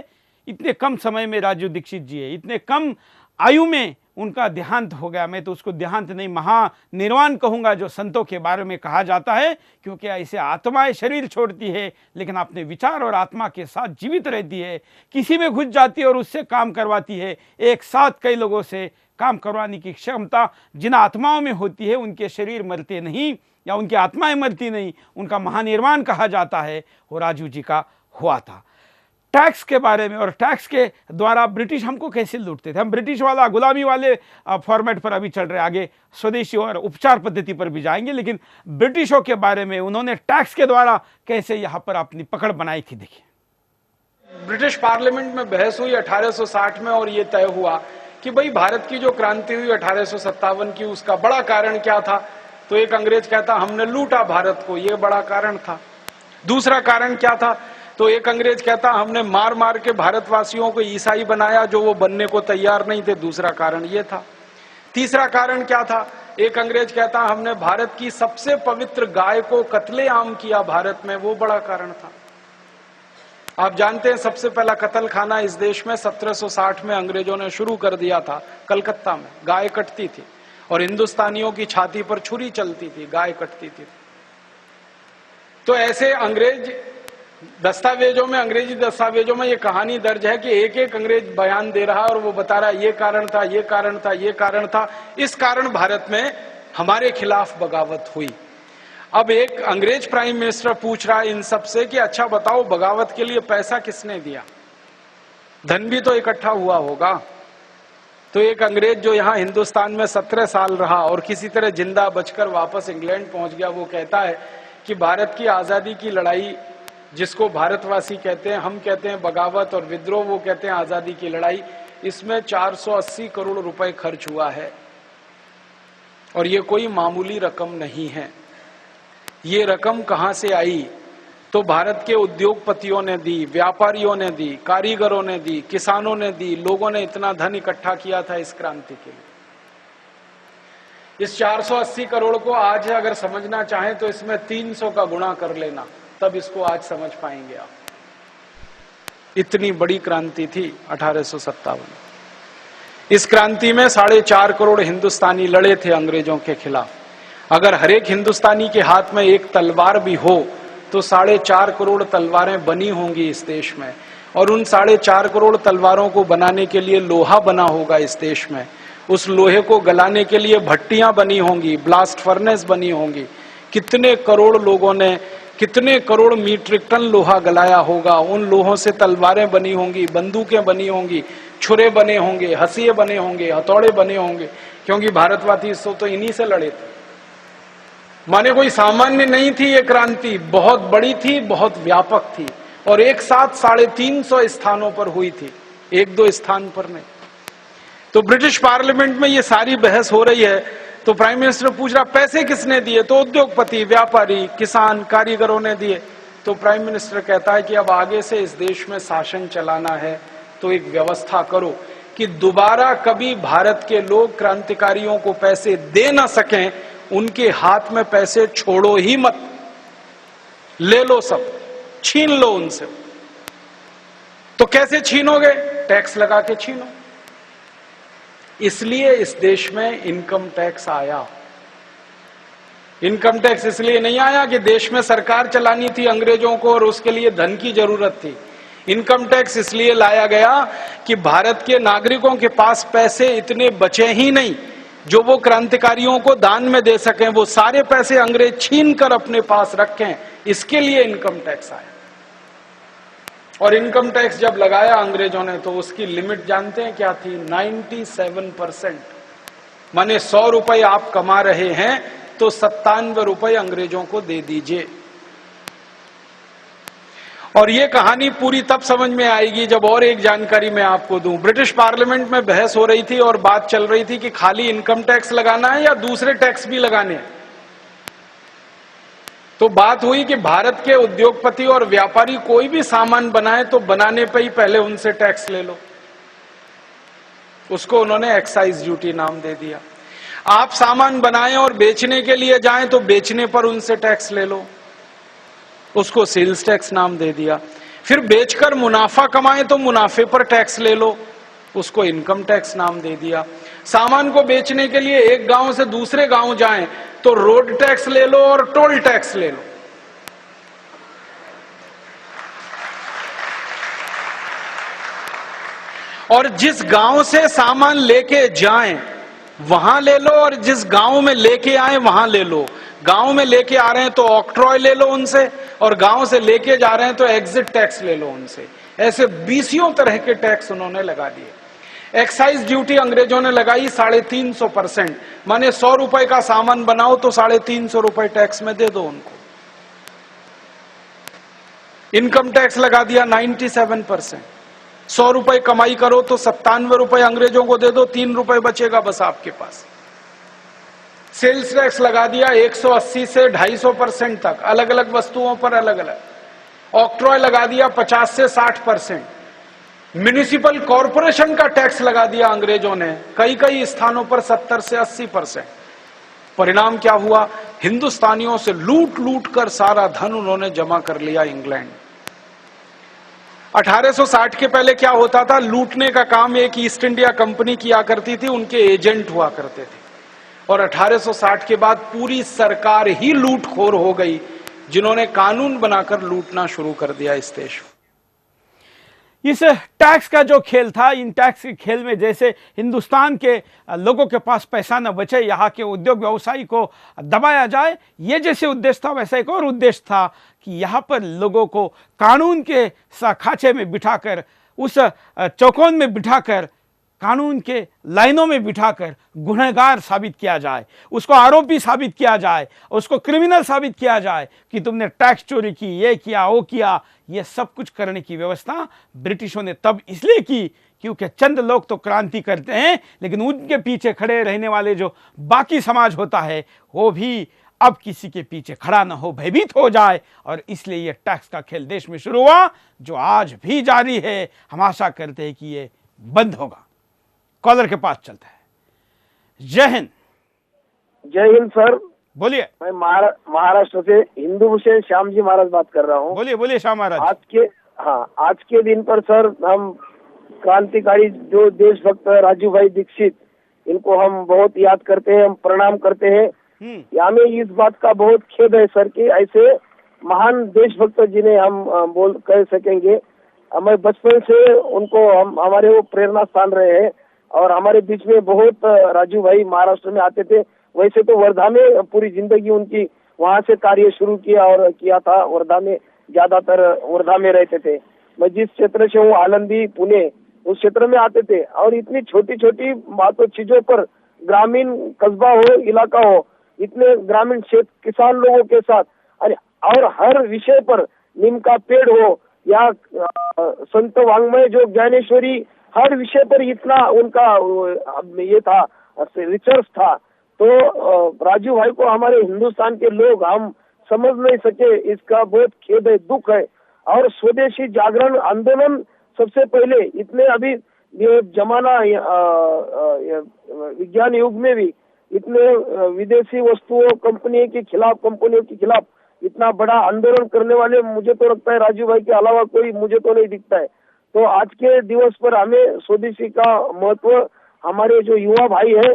इतने कम समय में राजीव दीक्षित जी है, इतने कम आयु में उनका देहांत हो गया। मैं तो उसको देहांत नहीं, महानिर्वाण कहूंगा, जो संतों के बारे में कहा जाता है, क्योंकि ऐसे आत्माएं शरीर छोड़ती है लेकिन अपने विचार और आत्मा के साथ जीवित रहती है, किसी में घुस जाती है और उससे काम करवाती है। एक साथ कई लोगों से काम करवाने की क्षमता जिन आत्माओं में होती है, उनके शरीर मरते नहीं या उनकी आत्माएं मरती नहीं, उनका महानिर्वाण कहा जाता है, वो राजीव जी का हुआ था। टैक्स के बारे में, और टैक्स के द्वारा ब्रिटिश हमको कैसे लूटते थे, हम ब्रिटिश वाला गुलामी वाले फॉर्मेट पर अभी चल रहे, आगे स्वदेशी और उपचार पद्धति पर भी जाएंगे, लेकिन ब्रिटिशों के बारे में उन्होंने टैक्स के द्वारा कैसे यहाँ पर अपनी पकड़ बनाई थी। देखिए, ब्रिटिश पार्लियामेंट में बहस हुई 1860 में, और ये तय हुआ कि भाई भारत की जो क्रांति हुई 1857 की, उसका बड़ा कारण क्या था। तो एक अंग्रेज कहता हमने लूटा भारत को, ये बड़ा कारण था। दूसरा कारण क्या था, तो एक अंग्रेज कहता हमने मार मार के भारतवासियों को ईसाई बनाया जो वो बनने को तैयार नहीं थे, दूसरा कारण ये था। तीसरा कारण क्या था, एक अंग्रेज कहता हमने भारत की सबसे पवित्र गाय को कत्लेआम किया भारत में, वो बड़ा कारण था। आप जानते हैं सबसे पहला कत्ल खाना इस देश में 1760 में अंग्रेजों ने शुरू कर दिया था, कलकत्ता में। गाय कटती थी और हिंदुस्तानियों की छाती पर छुरी चलती थी, गाय कटती थी। तो ऐसे अंग्रेज दस्तावेजों में, अंग्रेजी दस्तावेजों में ये कहानी दर्ज है कि एक एक अंग्रेज बयान दे रहा और वो बता रहा ये कारण था, ये कारण था, ये कारण था, इस कारण भारत में हमारे खिलाफ बगावत हुई। अब एक अंग्रेज प्राइम मिनिस्टर पूछ रहा है इन सब से कि अच्छा बताओ बगावत के लिए पैसा किसने दिया, धन भी तो इकट्ठा हुआ होगा। तो एक अंग्रेज जो यहाँ हिंदुस्तान में 17 साल रहा और किसी तरह जिंदा बचकर वापस इंग्लैंड पहुंच गया, वो कहता है कि भारत की आजादी की लड़ाई, जिसको भारतवासी कहते हैं, हम कहते हैं बगावत और विद्रोह, वो कहते हैं आजादी की लड़ाई, इसमें 480 करोड़ रुपए खर्च हुआ है। और ये कोई मामूली रकम नहीं है। ये रकम कहां से आई, तो भारत के उद्योगपतियों ने दी, व्यापारियों ने दी, कारीगरों ने दी, किसानों ने दी, लोगों ने इतना धन इकट्ठा किया था इस क्रांति के लिए। इस 480 करोड़ को आज अगर समझना चाहें तो इसमें 300 का गुणा कर लेना, तब इसको आज समझ पाएंगे आप। इतनी बड़ी क्रांति थी 1857। इस क्रांति में 4.5 करोड़ हिंदुस्तानी लड़े थे अंग्रेजों के खिलाफ। अगर हर एक हिंदुस्तानी के हाथ में एक तलवार भी हो तो 4.5 करोड़ तलवारें बनी होंगी इस देश में, और उन 4.5 करोड़ तलवारों को बनाने के लिए लोहा बना होगा इस देश में। उस लोहे को गलाने के लिए भट्टियां बनी होंगी, ब्लास्ट फर्नेस बनी होंगी। कितने करोड़ लोगों ने कितने करोड़ मीट्रिक टन लोहा गलाया होगा। उन लोहों से तलवारें बनी होंगी, बंदूकें बनी होंगी, छुरे बने होंगे, हंसिये बने होंगे, हथौड़े बने होंगे, क्योंकि भारतवासी तो इन्हीं से लड़े थे। माने कोई सामान्य नहीं थी ये क्रांति, बहुत बड़ी थी, बहुत व्यापक थी, और एक साथ 350 स्थानों पर हुई थी, एक दो स्थान पर नहीं। तो ब्रिटिश पार्लियामेंट में ये सारी बहस हो रही है, तो प्राइम मिनिस्टर पूछ रहा पैसे किसने दिए, तो उद्योगपति, व्यापारी, किसान, कारीगरों ने दिए। तो प्राइम मिनिस्टर कहता है कि अब आगे से इस देश में शासन चलाना है तो एक व्यवस्था करो कि दोबारा कभी भारत के लोग क्रांतिकारियों को पैसे दे ना सकें, उनके हाथ में पैसे छोड़ो ही मत, ले लो, सब छीन लो उनसे। तो कैसे छीनोगे? टैक्स लगा के छीनो। इसलिए इस देश में इनकम टैक्स आया। इनकम टैक्स इसलिए नहीं आया कि देश में सरकार चलानी थी अंग्रेजों को और उसके लिए धन की जरूरत थी। इनकम टैक्स इसलिए लाया गया कि भारत के नागरिकों के पास पैसे इतने बचे ही नहीं जो वो क्रांतिकारियों को दान में दे सकें, वो सारे पैसे अंग्रेज छीन कर अपने पास रखें, इसके लिए इनकम टैक्स आया। और इनकम टैक्स जब लगाया अंग्रेजों ने तो उसकी लिमिट जानते हैं क्या थी? 97%। माने 100 रुपए आप कमा रहे हैं तो 97 रुपए अंग्रेजों को दे दीजिए। और ये कहानी पूरी तब समझ में आएगी जब और एक जानकारी मैं आपको दूं। ब्रिटिश पार्लियामेंट में बहस हो रही थी और बात चल रही थी कि खाली इनकम टैक्स लगाना है या दूसरे टैक्स भी लगाने हैं। तो बात हुई कि भारत के उद्योगपति और व्यापारी कोई भी सामान बनाए तो बनाने पे ही पहले उनसे टैक्स ले लो। उसको उन्होंने एक्साइज ड्यूटी नाम दे दिया। आप सामान बनाएं और बेचने के लिए जाएं तो बेचने पर उनसे टैक्स ले लो, उसको सेल्स टैक्स नाम दे दिया। फिर बेचकर मुनाफा कमाएं तो मुनाफे पर टैक्स ले लो, उसको इनकम टैक्स नाम दे दिया। सामान को बेचने के लिए एक गांव से दूसरे गांव जाएं तो रोड टैक्स ले लो और टोल टैक्स ले लो। और जिस गांव से सामान लेके जाएं वहां ले लो और जिस गांव में लेके आए वहां ले लो। गांव में लेके आ रहे हैं तो ऑक्ट्रॉय ले लो उनसे, और गांव से लेके जा रहे हैं तो एग्जिट टैक्स ले लो उनसे। ऐसे 20 तरह के टैक्स उन्होंने लगा दिए। एक्साइज ड्यूटी अंग्रेजों ने लगाई 350%। माने 100 रुपए का सामान बनाओ तो 350 रुपए टैक्स में दे दो उनको। इनकम टैक्स लगा दिया 97%। 100 रुपए कमाई करो तो 97 रुपए अंग्रेजों को दे दो, 3 रुपए बचेगा बस आपके पास। सेल्स टैक्स लगा दिया 180 से 250% तक, अलग अलग वस्तुओं पर अलग अलग। ऑक्ट्रॉय लगा दिया 50 से 60%। म्युनिसिपल कॉरपोरेशन का टैक्स लगा दिया अंग्रेजों ने कई कई स्थानों पर 70 से 80%। परिणाम क्या हुआ? हिंदुस्तानियों से लूट लूट कर सारा धन उन्होंने जमा कर लिया इंग्लैंड। 1860 के पहले क्या होता था? लूटने का काम एक ईस्ट इंडिया कंपनी किया करती थी, उनके एजेंट हुआ करते थे। और 1860 के बाद पूरी सरकार ही लूटखोर हो गई, जिन्होंने कानून बनाकर लूटना शुरू कर दिया इस देश में। इस टैक्स का जो खेल था, इन टैक्स के खेल में जैसे हिंदुस्तान के लोगों के पास पैसा न बचे, यहाँ के उद्योग व्यवसायी को दबाया जाए, ये जैसे उद्देश्य था वैसा एक और उद्देश्य था कि यहाँ पर लोगों को कानून के खांचे में बिठाकर, उस चौकोन में बिठाकर, कानून के लाइनों में बिठाकर गुनहगार साबित किया जाए, उसको आरोपी साबित किया जाए, उसको क्रिमिनल साबित किया जाए कि तुमने टैक्स चोरी की, ये किया, वो किया। ये सब कुछ करने की व्यवस्था ब्रिटिशों ने तब इसलिए की क्योंकि चंद लोग तो क्रांति करते हैं, लेकिन उनके पीछे खड़े रहने वाले जो बाकी समाज होता है वो भी अब किसी के पीछे खड़ा ना हो, भयभीत हो जाए। और इसलिए ये टैक्स का खेल देश में शुरू हुआ, जो आज भी जारी है। हम आशा करते हैं कि ये बंद होगा। कॉलर के पास चलता है। जय हिंद। जय हिंद सर। बोलिए। मैं महाराष्ट्र से हिंदू भूषण श्याम जी महाराज बात कर रहा हूँ। बोलिए बोलिए श्याम महाराज। आज के दिन पर सर हम क्रांतिकारी जो देशभक्त राजू भाई दीक्षित, इनको हम बहुत याद करते हैं, हम प्रणाम करते हैं। हमें इस बात का बहुत खेद है सर कि ऐसे महान देशभक्त जिन्हें हम कह सकेंगे, हमें बचपन से उनको हम हमारे वो प्रेरणा स्थान रहे हैं। और हमारे बीच में बहुत राजू भाई महाराष्ट्र में आते थे। वैसे तो वर्धा में पूरी जिंदगी उनकी वहाँ से कार्य शुरू किया और किया था। वर्धा में ज्यादातर वर्धा में रहते थे। मैं जिस क्षेत्र से हूँ आलंदी पुणे, उस क्षेत्र में आते थे और इतनी छोटी छोटी बातों चीजों पर ग्रामीण कस्बा हो इलाका हो, इतने ग्रामीण क्षेत्र किसान लोगों के साथ और हर विषय पर नीम का पेड़ हो या संत वांग्मय जो ज्ञानेश्वरी, हर विषय पर इतना उनका ये था, रिसर्च था। तो राजू भाई को हमारे हिंदुस्तान के लोग हम समझ नहीं सके, इसका बहुत खेद है, दुख है। और स्वदेशी जागरण आंदोलन सबसे पहले इतने अभी ये जमाना विज्ञान युग में भी इतने विदेशी वस्तुओं कंपनियों के खिलाफ इतना बड़ा आंदोलन करने वाले मुझे तो लगता है राजू भाई के अलावा कोई मुझे तो नहीं दिखता है। तो आज के दिवस पर हमें स्वदेशी का महत्व हमारे जो युवा भाई है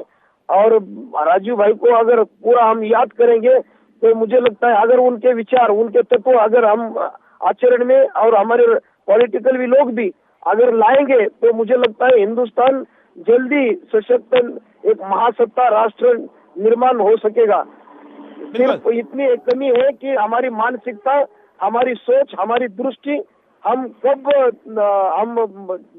और राजू भाई को अगर पूरा हम याद करेंगे तो मुझे लगता है अगर उनके विचार, उनके तत्व अगर हम आचरण में और हमारे पॉलिटिकल भी लोग भी अगर लाएंगे तो मुझे लगता है हिंदुस्तान जल्दी सशक्त एक महासत्ता राष्ट्र निर्माण हो सकेगा। सिर्फ इतनी एक कमी है कि हमारी मानसिकता, हमारी सोच, हमारी दृष्टि हम कब हम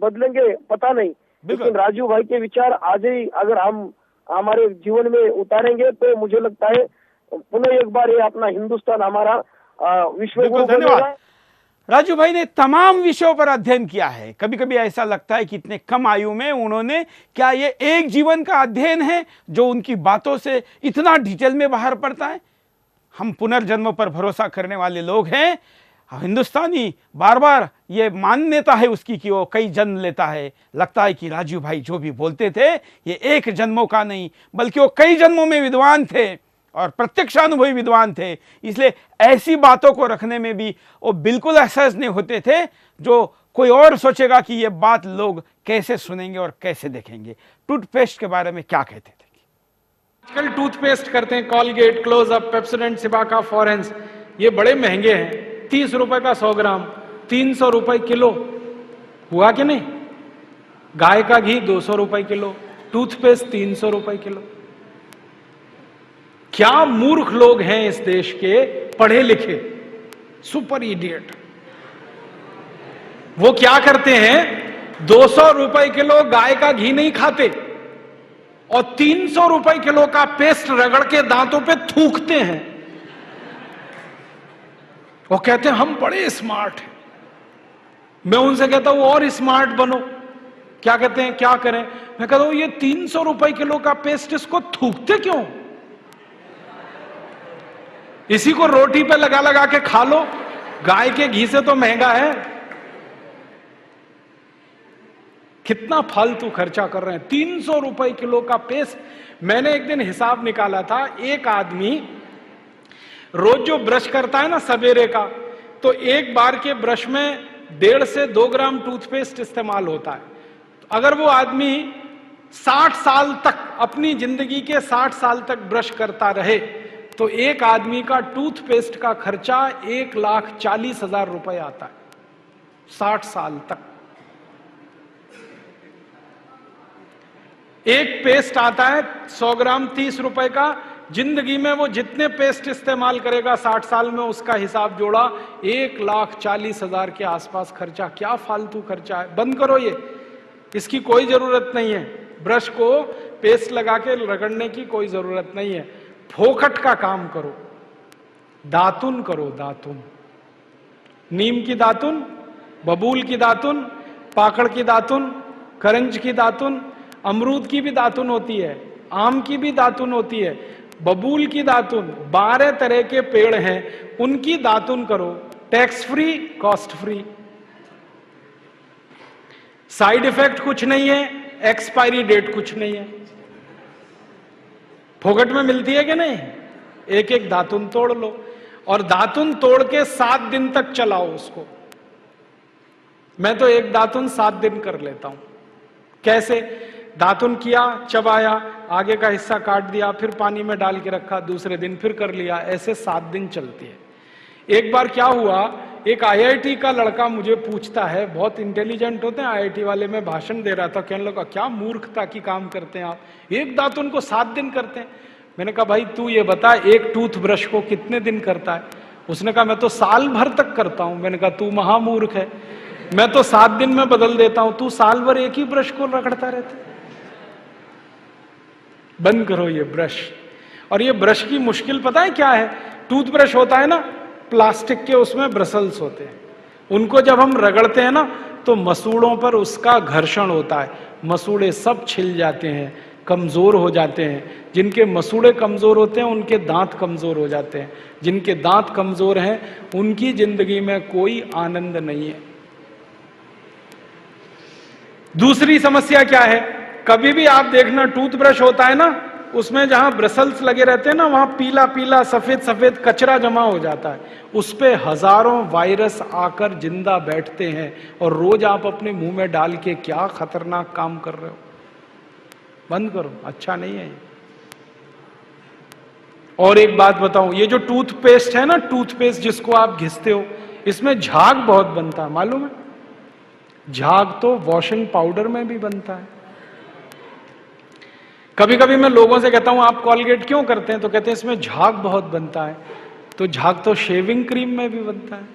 बदलेंगे पता नहीं, लेकिन राजू भाई के विचार आज ही अगर हम हमारे जीवन में उतारेंगे तो मुझे लगता है पुनः एक बार ये अपना हिंदुस्तान हमारा विश्व गुरु बनेगा। राजू भाई ने तमाम विषयों पर अध्ययन किया है। कभी कभी ऐसा लगता है कि इतने कम आयु में उन्होंने, क्या ये एक जीवन का अध्ययन है जो उनकी बातों से इतना डिटेल में बाहर पड़ता है? हम पुनर्जन्म पर भरोसा करने वाले लोग हैं। हिंदुस्तानी बार बार ये मान्यता है उसकी कि वो कई जन्म लेता है। लगता है कि राजू भाई जो भी बोलते थे ये एक जन्मों का नहीं बल्कि वो कई जन्मों में विद्वान थे और प्रत्यक्षानुभवी विद्वान थे। इसलिए ऐसी बातों को रखने में भी वो बिल्कुल असहज नहीं होते थे जो कोई और सोचेगा कि ये बात लोग कैसे सुनेंगे और कैसे देखेंगे। टूथपेस्ट के बारे में क्या कहते थे? आजकल टूथपेस्ट करते हैं, कॉलगेट, क्लोजअप, पेप्सोडेंट, सिबाका, फॉरेंस, ये बड़े महंगे हैं। 30 रुपए का 100 ग्राम, 300 रुपए किलो, हुआ कि नहीं? गाय का घी 200 रुपए किलो, टूथपेस्ट 300 रुपए किलो। क्या मूर्ख लोग हैं इस देश के, पढ़े लिखे सुपर इडियट। वो क्या करते हैं, 200 रुपए किलो गाय का घी नहीं खाते और 300 रुपए किलो का पेस्ट रगड़ के दांतों पे थूकते हैं। वो कहते हैं हम बड़े स्मार्ट हैं। मैं उनसे कहता हूं और स्मार्ट बनो। क्या कहते हैं, क्या करें? मैं कहता हूं ये 300 रुपए किलो का पेस्ट इसको थूकते क्यों? इसी को रोटी पे लगा लगा के खा लो, गाय के घी से तो महंगा है। कितना फालतू खर्चा कर रहे हैं। 300 रुपए किलो का पेस्ट। मैंने एक दिन हिसाब निकाला था, एक आदमी रोज जो ब्रश करता है ना सवेरे का, तो एक बार के ब्रश में 1.5 से 2 ग्राम टूथपेस्ट इस्तेमाल होता है। अगर वो आदमी 60 साल तक, अपनी जिंदगी के 60 साल तक ब्रश करता रहे तो एक आदमी का टूथपेस्ट का खर्चा 1,40,000 रुपए आता है 60 साल तक। एक पेस्ट आता है 100 ग्राम 30 रुपए का। जिंदगी में वो जितने पेस्ट इस्तेमाल करेगा 60 साल में, उसका हिसाब जोड़ा 1,40,000 के आसपास खर्चा। क्या फालतू खर्चा है, बंद करो ये, इसकी कोई जरूरत नहीं है। ब्रश को पेस्ट लगा के रगड़ने की कोई जरूरत नहीं है। फोकट का काम करो, दातुन करो, दातुन। नीम की दातुन, बबूल की दातुन, पाकड़ की दातुन, करंज की दातुन, अमरूद की भी दातुन होती है, आम की भी दातुन होती है, बबूल की दातुन। 12 तरह के पेड़ हैं, उनकी दातुन करो। Tax free, cost free, side effect कुछ नहीं है, एक्सपायरी डेट कुछ नहीं है। फोकट में मिलती है कि नहीं? एक एक दातुन तोड़ लो और दातुन तोड़ के 7 दिन तक चलाओ उसको। मैं तो एक दातुन 7 दिन कर लेता हूं। कैसे? दातुन किया, चबाया, आगे का हिस्सा काट दिया, फिर पानी में डाल के रखा, दूसरे दिन फिर कर लिया, ऐसे 7 दिन चलती है। एक बार क्या हुआ, एक IIT का लड़का मुझे पूछता है, बहुत इंटेलिजेंट होते हैं IIT वाले, मैं भाषण दे रहा था, कहने लगा क्या मूर्खता की काम करते हैं आप, एक दातुन को 7 दिन करते हैं। मैंने कहा भाई तू ये बता एक टूथब्रश को कितने दिन करता है? उसने कहा मैं तो साल भर तक करता हूं। मैंने कहा तू महामूर्ख है, मैं तो 7 दिन में बदल देता हूं, तू साल भर एक ही ब्रश को रगड़ता रहता। बंद करो ये ब्रश। और ये ब्रश की मुश्किल पता है क्या है? टूथब्रश होता है ना प्लास्टिक के, उसमें ब्रसल्स होते हैं, उनको जब हम रगड़ते हैं ना तो मसूड़ों पर उसका घर्षण होता है, मसूड़े सब छिल जाते हैं, कमजोर हो जाते हैं। जिनके मसूड़े कमजोर होते हैं उनके दांत कमजोर हो जाते हैं, जिनके दांत कमजोर हैं उनकी जिंदगी में कोई आनंद नहीं है। दूसरी समस्या क्या है? कभी भी आप देखना टूथब्रश होता है ना, उसमें जहां ब्रसल्स लगे रहते हैं ना वहां पीला पीला सफेद सफेद कचरा जमा हो जाता है, उस पे हजारों वायरस आकर जिंदा बैठते हैं और रोज आप अपने मुंह में डाल के क्या खतरनाक काम कर रहे हो। बंद करो, अच्छा नहीं है ये। और एक बात बताऊं, ये जो टूथपेस्ट है ना, टूथपेस्ट जिसको आप घिसते हो, इसमें झाग बहुत बनता है, मालूम है? झाग तो वॉशिंग पाउडर में भी बनता है। कभी कभी मैं लोगों से कहता हूं आप कॉलगेट क्यों करते हैं, तो कहते हैं इसमें झाग बहुत बनता है। तो झाग तो शेविंग क्रीम में भी बनता है,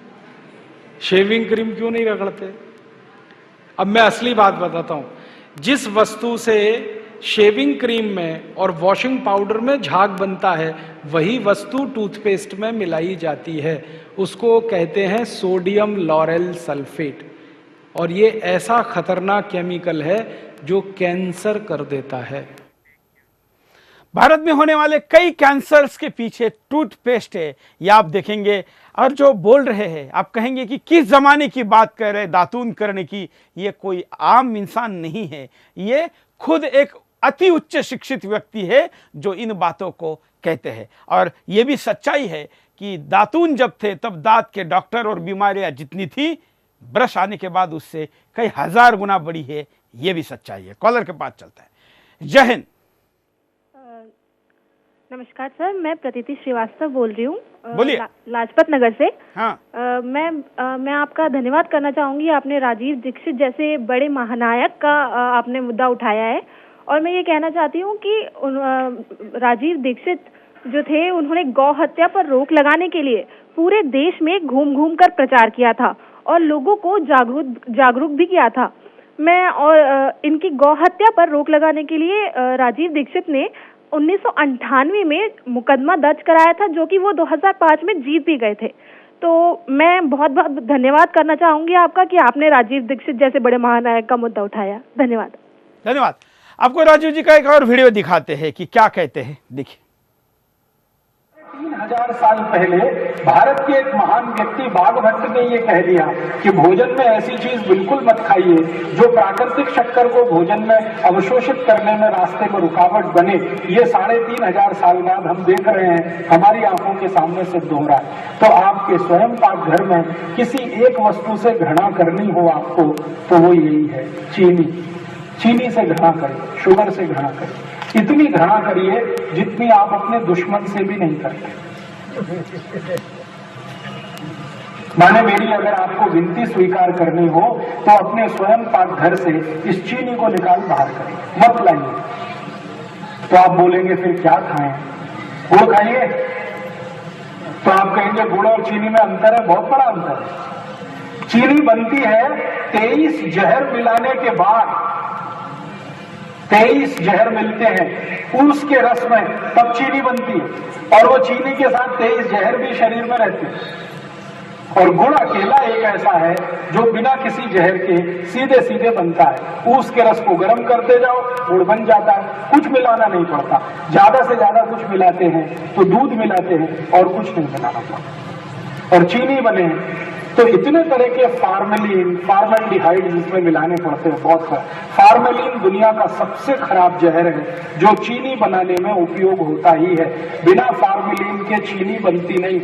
शेविंग क्रीम क्यों नहीं रगड़ते? अब मैं असली बात बताता हूं, जिस वस्तु से शेविंग क्रीम में और वॉशिंग पाउडर में झाग बनता है वही वस्तु टूथपेस्ट में मिलाई जाती है, उसको कहते हैं सोडियम लॉरेल सल्फेट। और ये ऐसा खतरनाक केमिकल है जो कैंसर कर देता है। भारत में होने वाले कई कैंसर्स के पीछे टूथपेस्ट है, ये आप देखेंगे। और जो बोल रहे हैं आप कहेंगे कि किस जमाने की बात कर रहे हैं दातून करने की, ये कोई आम इंसान नहीं है, ये खुद एक अति उच्च शिक्षित व्यक्ति है जो इन बातों को कहते हैं। और ये भी सच्चाई है कि दातून जब थे तब दांत के डॉक्टर और बीमारियां जितनी थी, ब्रश आने के बाद उससे कई हजार गुना बड़ी है, ये भी सच्चाई है। कॉलर के पास चलता है। जय हिंद। नमस्कार सर, मैं प्रतीति श्रीवास्तव बोल रही हूँ, बोलिए। लाजपत नगर से। हाँ। मैं आपका धन्यवाद करना चाहूंगी, आपने राजीव दीक्षित जैसे बड़े महानायक का आपने मुद्दा उठाया है। और मैं ये कहना चाहती हूँ कि राजीव दीक्षित जो थे उन्होंने गौ हत्या पर रोक लगाने के लिए पूरे देश में घूम घूम कर प्रचार किया था और लोगों को जागरूक भी किया था। और इनकी गौ हत्या पर रोक लगाने के लिए राजीव दीक्षित ने 1998 में मुकदमा दर्ज कराया था, जो कि वो 2005 में जीत भी गए थे। तो मैं बहुत बहुत धन्यवाद करना चाहूंगी आपका कि आपने राजीव दीक्षित जैसे बड़े महानायक का मुद्दा उठाया। धन्यवाद। धन्यवाद। आपको राजीव जी का एक और वीडियो दिखाते हैं कि क्या कहते हैं, देखिए। 3000 साल पहले भारत के एक महान व्यक्ति बाघभट्ट ने ये कह दिया कि भोजन में ऐसी चीज बिल्कुल मत खाइए जो प्राकृतिक शक्कर को भोजन में अवशोषित करने में रास्ते में रुकावट बने। ये 3500 साल बाद हम देख रहे हैं, हमारी आंखों के सामने सिद्ध हो रहा है। तो आपके स्वयं पाक घर में किसी एक वस्तु से घृणा करनी हो आपको, तो वो यही है, चीनी से घृणा करिए, शुगर से घृणा करिए। इतनी घृणा करिए जितनी आप अपने दुश्मन से भी नहीं करते। माने मेरी अगर आपको विनती स्वीकार करनी हो तो अपने स्वयं पाक घर से इस चीनी को निकाल बाहर करें, मत लाइए। तो आप बोलेंगे फिर क्या खाएं? गुड़ खाइए। तो आप कहेंगे गुड़ और चीनी में अंतर है, बहुत बड़ा अंतर है। चीनी बनती है 23 जहर मिलाने के बाद, 23 जहर मिलते हैं ऊस के रस में, तब चीनी बनती है। और वो चीनी के साथ 23 जहर भी शरीर में रहते हैं। और गुड़ अकेला एक ऐसा है जो बिना किसी जहर के सीधे सीधे बनता है। ऊस के रस को गर्म करते जाओ, गुड़ बन जाता है, कुछ मिलाना नहीं पड़ता। ज्यादा से ज्यादा कुछ मिलाते हैं तो दूध मिलाते हैं और कुछ नहीं मिलाना पड़ता। और चीनी बने तो इतने तरह के फार्मल्डिहाइड जिसमें मिलाने पड़ते हैं, बहुत खराब। फार्मेलिन दुनिया का सबसे खराब जहर है जो चीनी बनाने में उपयोग होता ही है। बिना फार्मेलिन के चीनी बनती नहीं।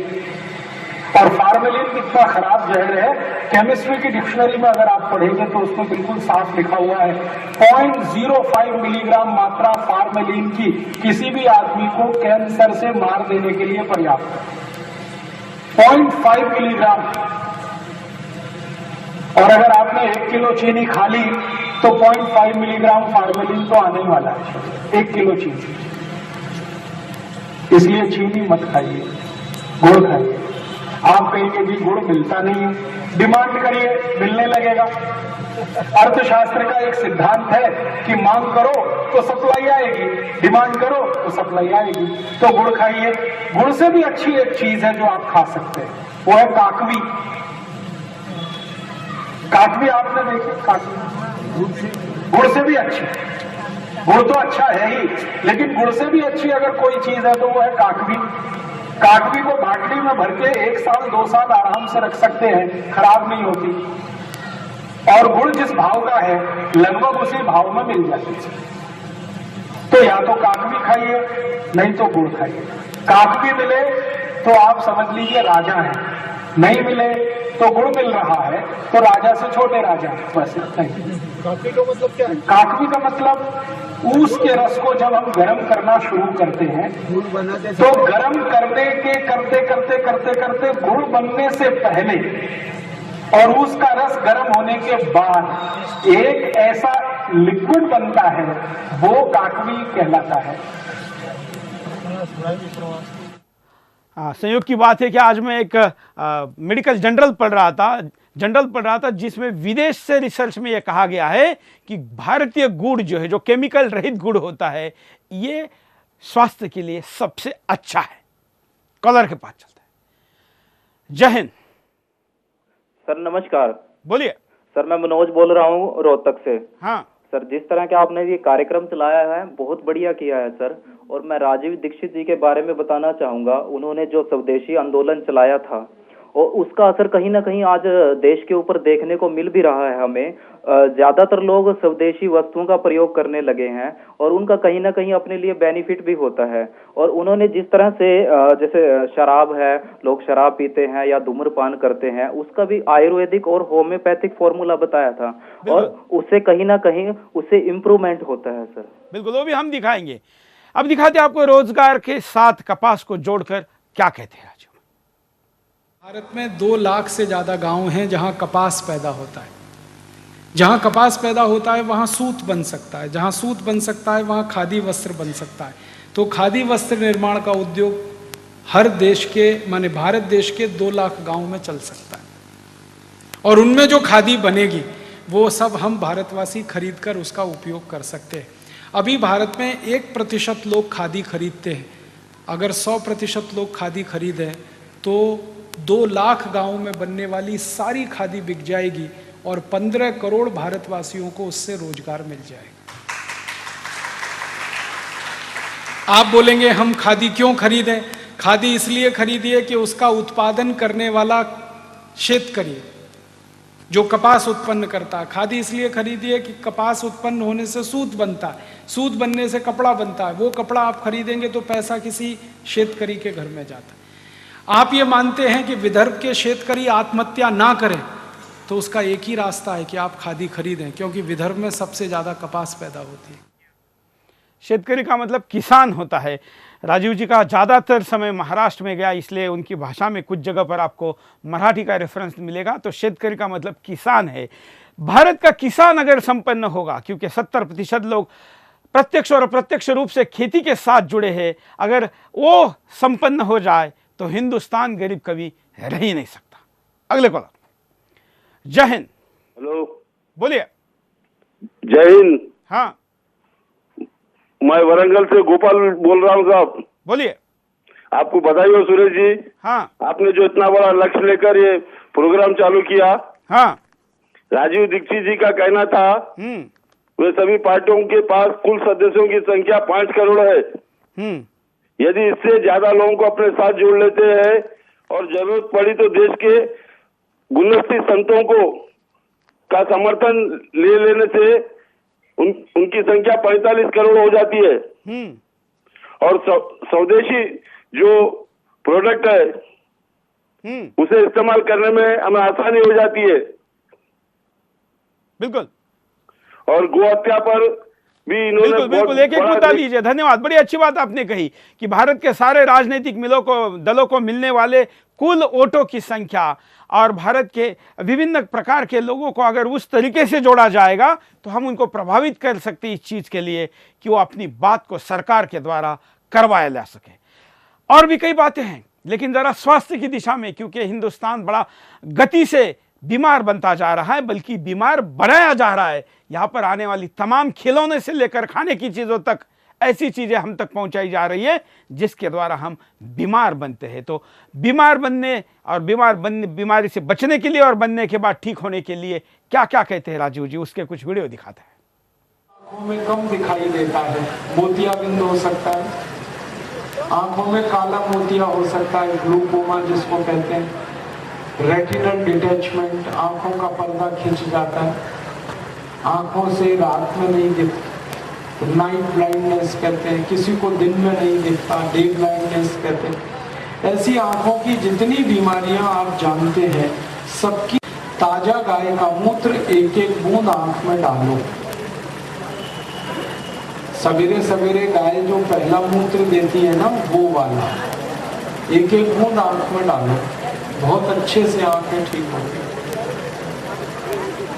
और फार्मेलिन कितना खराब जहर है, केमिस्ट्री की डिक्शनरी में अगर आप पढ़ेंगे तो उसमें बिल्कुल साफ लिखा हुआ है 0.05 मिलीग्राम मात्रा फार्मेलिन की किसी भी आदमी को कैंसर से मार देने के लिए पर्याप्त है। 0.5 मिलीग्राम। और अगर आपने 1 किलो चीनी खा ली तो 0.5 मिलीग्राम फार्मेलिन तो आने वाला है, 1 किलो चीनी। इसलिए चीनी मत खाइए, गुड़ खाइए। आप कहेंगे जी गुड़ मिलता नहीं है, डिमांड करिए, मिलने लगेगा। अर्थशास्त्र का एक सिद्धांत है कि मांग करो तो सप्लाई आएगी, डिमांड करो तो सप्लाई आएगी। तो गुड़ खाइए। गुड़ से भी अच्छी एक चीज है जो आप खा सकते हैं, वो है काकवी। काकवी आपने देखी? काकवी गुड़ से भी अच्छी। गुड़ तो अच्छा है ही, लेकिन गुड़ से भी अच्छी अगर कोई चीज है तो वो है काकवी। काकवी को बाटली में भर के 1 साल 2 साल आराम से रख सकते हैं, खराब नहीं होती। और गुड़ जिस भाव का है लगभग उसी भाव में मिल जाती है। तो या तो काकवी खाइए, नहीं तो गुड़ खाइए। काकवी मिले तो आप समझ लीजिए राजा है, नहीं मिले तो गुड़ मिल रहा है तो राजा से छोटे राजा। बस इतना ही। काकवी का मतलब क्या है? काकवी का मतलब ऊस के रस को जब हम गर्म करना शुरू करते हैं तो गर्म करने के करते करते करते करते गुड़ बनने से पहले और उसका रस गर्म होने के बाद एक ऐसा लिक्विड बनता है, वो काकवी कहलाता है। संयोग की बात है कि आज मैं एक मेडिकल जर्नल पढ़ रहा था जिसमें विदेश से रिसर्च में यह कहा गया है कि भारतीय गुड़ जो है, जो केमिकल रहित गुड़ होता है, ये स्वास्थ्य के लिए सबसे अच्छा है। कॉलर के पास चलता है। जय हिंद सर, नमस्कार। बोलिए सर, मैं मनोज बोल रहा हूँ रोहतक से। हाँ सर, जिस तरह के आपने ये कार्यक्रम चलाया है बहुत बढ़िया किया है सर। और मैं राजीव दीक्षित जी के बारे में बताना चाहूंगा। उन्होंने जो स्वदेशी आंदोलन चलाया था और उसका असर कहीं ना कहीं आज देश के ऊपर देखने को मिल भी रहा है हमें। ज्यादातर लोग स्वदेशी वस्तुओं का प्रयोग करने लगे हैं और उनका कहीं ना कहीं अपने लिए बेनिफिट भी होता है। और उन्होंने जिस तरह से जैसे शराब है, लोग शराब पीते हैं या धूम्रपान करते हैं, उसका भी आयुर्वेदिक और होम्योपैथिक फॉर्मूला बताया था और उससे कहीं ना कहीं उससे इम्प्रूवमेंट होता है सर। बिल्कुल, वो भी हम दिखाएंगे। अब दिखाते हैं आपको रोजगार के साथ कपास को जोड़कर क्या कहते हैं। राजू, भारत में 2 लाख से ज़्यादा गांव हैं जहां कपास पैदा होता है। जहां कपास पैदा होता है वहां सूत बन सकता है, जहां सूत बन सकता है वहां खादी वस्त्र बन सकता है। तो खादी वस्त्र निर्माण का उद्योग हर देश के, माने भारत देश के 2 लाख गांव में चल सकता है। और उनमें जो खादी बनेगी वो सब हम भारतवासी खरीद कर उसका उपयोग कर सकते हैं। अभी भारत में 1% लोग खादी खरीदते हैं। अगर 100% लोग खादी खरीदें तो 2 लाख गांवों में बनने वाली सारी खादी बिक जाएगी और 15 करोड़ भारतवासियों को उससे रोजगार मिल जाएगा। आप बोलेंगे हम खादी क्यों खरीदें? खादी इसलिए खरीदिए कि उसका उत्पादन करने वाला शेतकरी जो कपास उत्पन्न करता है। खादी इसलिए खरीदिए कि कपास उत्पन्न होने से सूत बनता है, सूत बनने से कपड़ा बनता है। वो कपड़ा आप खरीदेंगे तो पैसा किसी शेतकरी के घर में जाता है। आप ये मानते हैं कि विदर्भ के शेतकरी आत्महत्या ना करें तो उसका एक ही रास्ता है कि आप खादी खरीदें, क्योंकि विदर्भ में सबसे ज्यादा कपास पैदा होती है। शेतकरी का मतलब किसान होता है। राजीव जी का ज़्यादातर समय महाराष्ट्र में गया, इसलिए उनकी भाषा में कुछ जगह पर आपको मराठी का रेफरेंस मिलेगा। तो शेतकरी का मतलब किसान है। भारत का किसान अगर संपन्न होगा, क्योंकि 70% लोग प्रत्यक्ष और अप्रत्यक्ष रूप से खेती के साथ जुड़े हैं, अगर वो संपन्न हो जाए तो हिंदुस्तान गरीब कभी रह ही नहीं सकता। अगले कॉलर। जय हिंद। हेलो, बोलिए। जय हिंद। हाँ, मैं वरंगल से गोपाल बोल रहा हूँ साहब। बोलिए। आपको बधाई हो सुरेश जी। हाँ, आपने जो इतना बड़ा लक्ष्य लेकर ये प्रोग्राम चालू किया। हाँ, राजीव दीक्षित जी का कहना था वे सभी पार्टियों के पास कुल सदस्यों की संख्या 5 करोड़ है। यदि इससे ज्यादा लोगों को अपने साथ जोड़ लेते हैं और जरूरत पड़ी तो देश के गुणस्ती संतों को का समर्थन ले लेने से उनकी संख्या 45 करोड़ हो जाती है। और स्वदेशी जो प्रोडक्ट है उसे इस्तेमाल करने में हमें आसानी हो जाती है। बिल्कुल। और गो हत्या पर भी इन्होंने बिल्कुल एक मुद्दा लीजिए। धन्यवाद, बड़ी अच्छी बात आपने कही कि भारत के सारे राजनीतिक दलों को मिलने वाले कुल वोटों की संख्या और भारत के विभिन्न प्रकार के लोगों को अगर उस तरीके से जोड़ा जाएगा तो हम उनको प्रभावित कर सकते हैं इस चीज के लिए कि वो अपनी बात को सरकार के द्वारा करवाया जा सके। और भी कई बातें हैं, लेकिन जरा स्वास्थ्य की दिशा में, क्योंकि हिंदुस्तान बड़ा गति से बीमार बनता जा रहा है, बल्कि बीमार बनाया जा रहा है। यहां पर आने वाली तमाम खिलौने से लेकर खाने की चीजों तक ऐसी चीजें हम तक पहुंचाई जा रही है जिसके द्वारा हम बीमार बनते हैं। तो बीमार बनने और बीमारी से बचने के लिए और बनने के बाद ठीक होने के लिए क्या क्या कहते हैं राजीव जी, उसके कुछ वीडियो दिखाते हैं। आंखों में कम दिखाई देता है, मोतियाबिंद हो सकता है, आंखों में काला मोतिया हो सकता है, ग्लूकोमा जिसको कहते हैं, रेटिनल डिटैचमेंट, आंखों का पर्दा खिंच जाता है, आंखों से रात में नहीं दिखता, नाइट ब्लाइंडनेस कहते हैं, किसी को दिन में नहीं दिखता, डे ब्लाइंडनेस कहते हैं। ऐसी आंखों की जितनी बीमारियां आप जानते हैं, सबकी ताजा गाय का मूत्र एक एक बूंद आंख में डालो। सवेरे सवेरे गाय जो पहला मूत्र देती है ना, वो वाला एक एक बूंद आंख में डालो, बहुत अच्छे से आंखें ठीक होती हैं।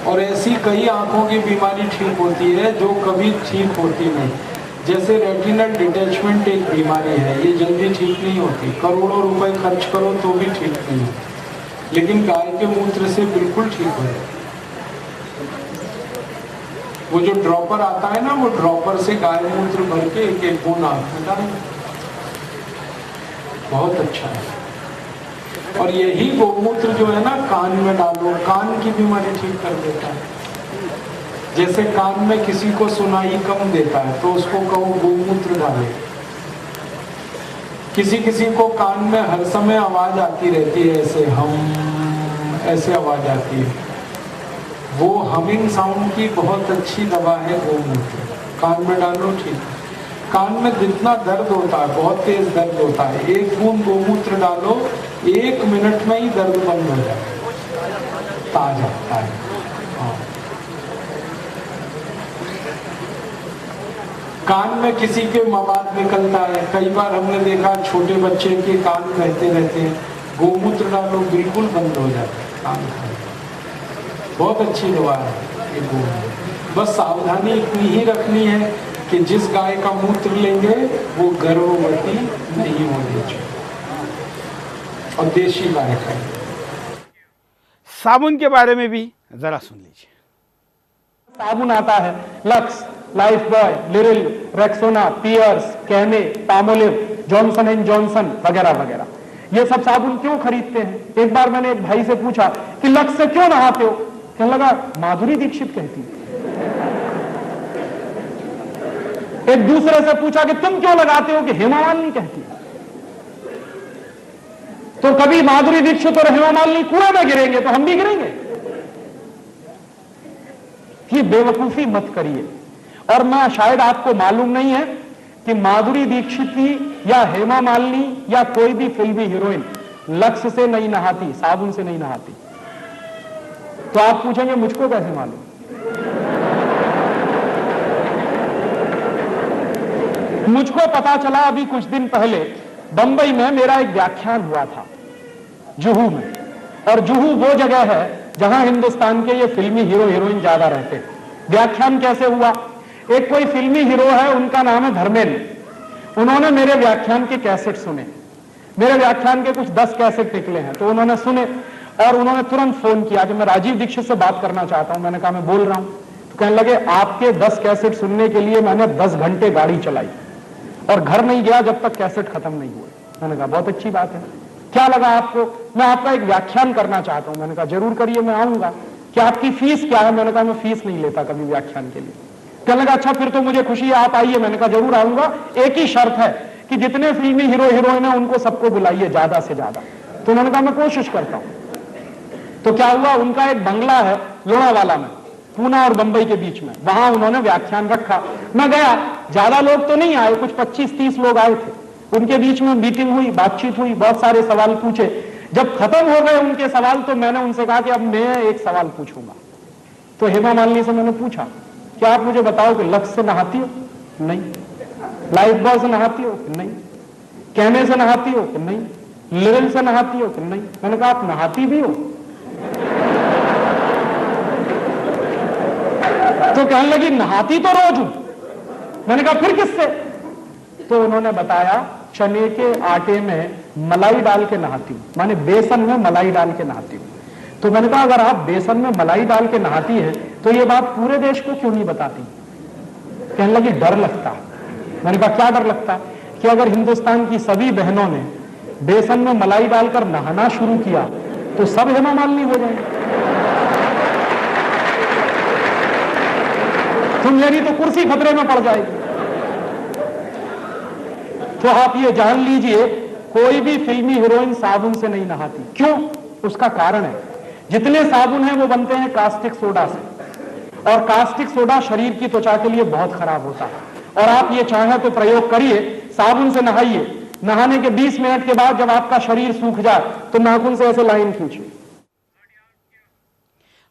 और ऐसी कई आंखों की बीमारी ठीक होती है जो कभी ठीक होती नहीं, जैसे रेटिनल डिटैचमेंट एक बीमारी है, ये जल्दी ठीक नहीं होती, करोड़ों रुपए खर्च करो तो भी ठीक नहीं होती, लेकिन गाय के मूत्र से बिल्कुल ठीक हो जाए। वो जो ड्रॉपर आता है ना, वो ड्रॉपर से गाय मूत्र भर के एक एक बूंद आंख में डालो, बहुत अच्छा है। और यही गोमूत्र जो है ना, कान में डालो, कान की बीमारी ठीक कर देता है। जैसे कान में किसी को सुनाई कम देता है तो उसको कहो गोमूत्र डाले। किसी किसी को कान में हर समय आवाज आती रहती है, ऐसे हम ऐसे आवाज आती है, वो हमिंग साउंड की बहुत अच्छी दवा है गोमूत्र, कान में डालो ठीक। कान में जितना दर्द होता है, बहुत तेज दर्द होता है, एक बूंद गोमूत्र डालो, 1 मिनट में ही दर्द बंद हो जाए, ताजा ताजा। हाँ। कान में किसी के मवाद निकलता है, कई बार हमने देखा छोटे बच्चे के कान बहते रहते हैं, गोमूत्र डालो बिल्कुल बंद हो जाता है कान का। बहुत अच्छी दवा है ये गोमूत्र। बस सावधानी इतनी ही रखनी है कि जिस गाय का मूत्र लेंगे वो गर्भवती नहीं होनी चाहिए और देशी गाय खाएं। साबुन के बारे में भी जरा सुन लीजिए। साबुन आता है Lux, Lifebuoy, Liril, Rexona, Pears, Camay, Palmolive, Johnson and Johnson वगैरह वगैरह। ये सब साबुन क्यों खरीदते हैं? एक बार मैंने एक भाई से पूछा कि लक्स से क्यों नहाते हो? कहने लगा माधुरी दीक्षित कहती है। एक दूसरे से पूछा कि तुम क्यों लगाते हो? कि हेमा मालिनी कहती है। तो कभी माधुरी दीक्षित और हेमा मालिनी कुएं में गिरेंगे तो हम भी गिरेंगे? ये बेवकूफी मत करिए। और मैं शायद आपको मालूम नहीं है कि माधुरी दीक्षित की या हेमा मालिनी या कोई भी फिल्मी हीरोइन लक्स से नहीं नहाती, साबुन से नहीं नहाती। तो आप पूछेंगे मुझको कैसे मालूम? मुझको पता चला अभी कुछ दिन पहले बंबई में मेरा एक व्याख्यान हुआ था जुहू में। और जुहू वो जगह है जहां हिंदुस्तान के ये फिल्मी हीरो हीरोइन ज्यादा रहते हैं। व्याख्यान कैसे हुआ? एक कोई फिल्मी हीरो है, उनका नाम है धर्मेंद्र। उन्होंने मेरे व्याख्यान के कैसेट सुने। मेरे व्याख्यान के कुछ 10 कैसेट निकले हैं, तो उन्होंने सुने और उन्होंने तुरंत फोन किया कि मैं राजीव दीक्षित से बात करना चाहता हूं। मैंने कहा मैं बोल रहा हूं। तो कहने लगे आपके 10 कैसेट सुनने के लिए मैंने 10 घंटे गाड़ी चलाई और घर नहीं गया जब तक कैसेट खत्म नहीं हुए। मैंने कहा बहुत अच्छी बात है, क्या लगा आपको? मैं आपका एक व्याख्यान करना चाहता हूं। मैंने कहा जरूर करिए, मैं आऊंगा। क्या आपकी फीस क्या है? मैंने कहा मैं फीस नहीं लेता कभी व्याख्यान के लिए। कहने लगा अच्छा फिर तो मुझे खुशी है, आप आइए। मैंने कहा जरूर आऊंगा, एक ही शर्त है कि जितने फिल्मी हीरो हीरोइन है उनको सबको बुलाइए ज्यादा से ज्यादा। तो उन्होंने कहा मैं कोशिश करता हूं। तो क्या हुआ, उनका एक बंगला है लोनावाला में, पूना और बंबई के बीच में, वहां उन्होंने व्याख्यान रखा। मैं गया, ज्यादा लोग तो नहीं आए, कुछ 25-30 लोग आए थे। उनके बीच में मीटिंग हुई, बातचीत हुई, बहुत सारे सवाल पूछे। जब खत्म हो गए उनके सवाल तो मैंने उनसे कहा कि अब मैं एक सवाल पूछूंगा। तो हेमा मालिनी से मैंने पूछा क्या आप मुझे बताओ कि लक्स से नहाती हो? नहीं। लाइफ बॉय से नहाती हो? नहीं। कैमे से नहाती हो? नहीं। लिरिल से नहाती हो? नहीं। मैंने कहा आप नहाती भी हो? तो कहने लगी नहाती तो रोज हूं। मैंने कहा फिर किससे? तो उन्होंने बताया चने के आटे में मलाई डाल के नहाती हूँ, माने बेसन में मलाई डाल के नहाती हूँ। तो मैंने कहा अगर आप बेसन में मलाई डाल के नहाती हैं तो ये बात पूरे देश को क्यों नहीं बताती? कहने लगी डर लगता। मैंने कहा क्या डर लगता? कि अगर हिंदुस्तान की सभी बहनों ने बेसन में मलाई डालकर नहाना शुरू किया तो सब हेमा मालिनी हो जाएंगे, तो मेरी तो कुर्सी खतरे में पड़ जाएगी। तो आप ये जान लीजिए कोई भी फिल्मी हीरोइन साबुन से नहीं नहाती। क्यों? उसका कारण है जितने साबुन हैं वो बनते हैं कास्टिक सोडा से, और कास्टिक सोडा शरीर की त्वचा के लिए बहुत खराब होता है। और आप ये चाहें तो प्रयोग करिए, साबुन से नहाइए, नहाने के 20 मिनट के बाद जब आपका शरीर सूख जाए तो नाखून से ऐसे लाइन खींचिए।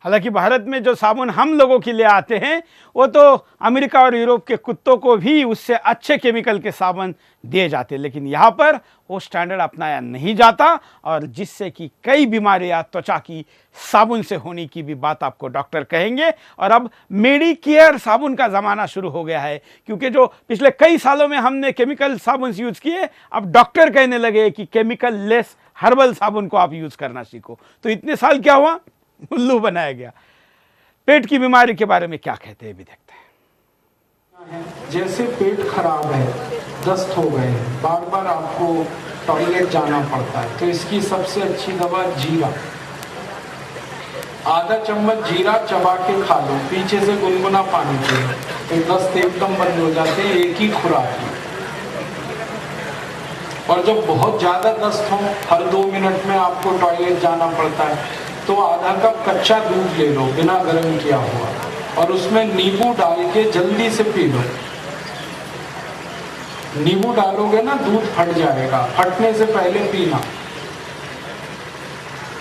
हालांकि भारत में जो साबुन हम लोगों के लिए आते हैं वो तो अमेरिका और यूरोप के कुत्तों को भी उससे अच्छे केमिकल के साबुन दिए जाते हैं, लेकिन यहाँ पर वो स्टैंडर्ड अपनाया नहीं जाता, और जिससे कि कई बीमारियां त्वचा की साबुन से होने की भी बात आपको डॉक्टर कहेंगे। और अब मेडिकेयर साबुन का ज़माना शुरू हो गया है, क्योंकि जो पिछले कई सालों में हमने केमिकल साबुन यूज़ किए, अब डॉक्टर कहने लगे कि केमिकल लेस हर्बल साबुन को आप यूज़ करना सीखो। तो इतने साल क्या हुआ? उल्लू बनाया गया। पेट की बीमारी के बारे में क्या कहते हैं भी देखते हैं। जैसे पेट खराब है, दस्त हो गए, बार बार आपको टॉयलेट जाना पड़ता है, तो इसकी सबसे अच्छी दवा जीरा। आधा चम्मच जीरा चबा के खा लो, पीछे से गुनगुना पानी पियो, तो दस्त एकदम बंद हो जाते हैं, एक ही खुराक है। और जब बहुत ज्यादा दस्त हो, हर 2 मिनट में आपको टॉयलेट जाना पड़ता है, तो आधा कप कच्चा दूध ले लो बिना गर्म किया हुआ, और उसमें नींबू डाल के जल्दी से पी लो। नींबू डालोगे ना, दूध फट जाएगा, फटने से पहले पीना,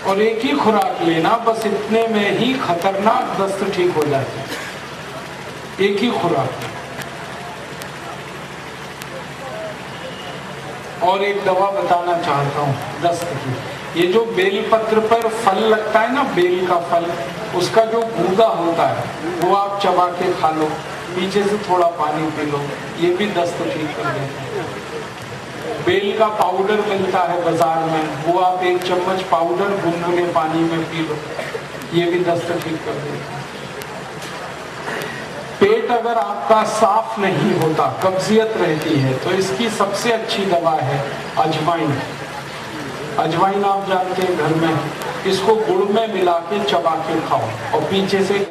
और एक ही खुराक लेना, बस इतने में ही खतरनाक दस्त ठीक हो जाते हैं, एक ही खुराक। और एक दवा बताना चाहता हूँ दस्त की। ये जो बेल पत्र पर फल लगता है ना, बेल का फल, उसका जो गूदा होता है वो आप चबा के खा लो, पीछे से थोड़ा पानी पी लो, ये भी दस्त ठीक कर देता है। बेल का पाउडर मिलता है बाजार में, वो आप 1 चम्मच पाउडर गुनगुने पानी में पी लो, ये भी दस्त ठीक कर देता है। पेट अगर आपका साफ नहीं होता, कब्जियत रहती है, तो इसकी सबसे अच्छी दवा है अजवाइन। अजवाइन आप जानते हैं घर में, इसको गुड़ में मिला के चबा के खाओ, और पीछे से।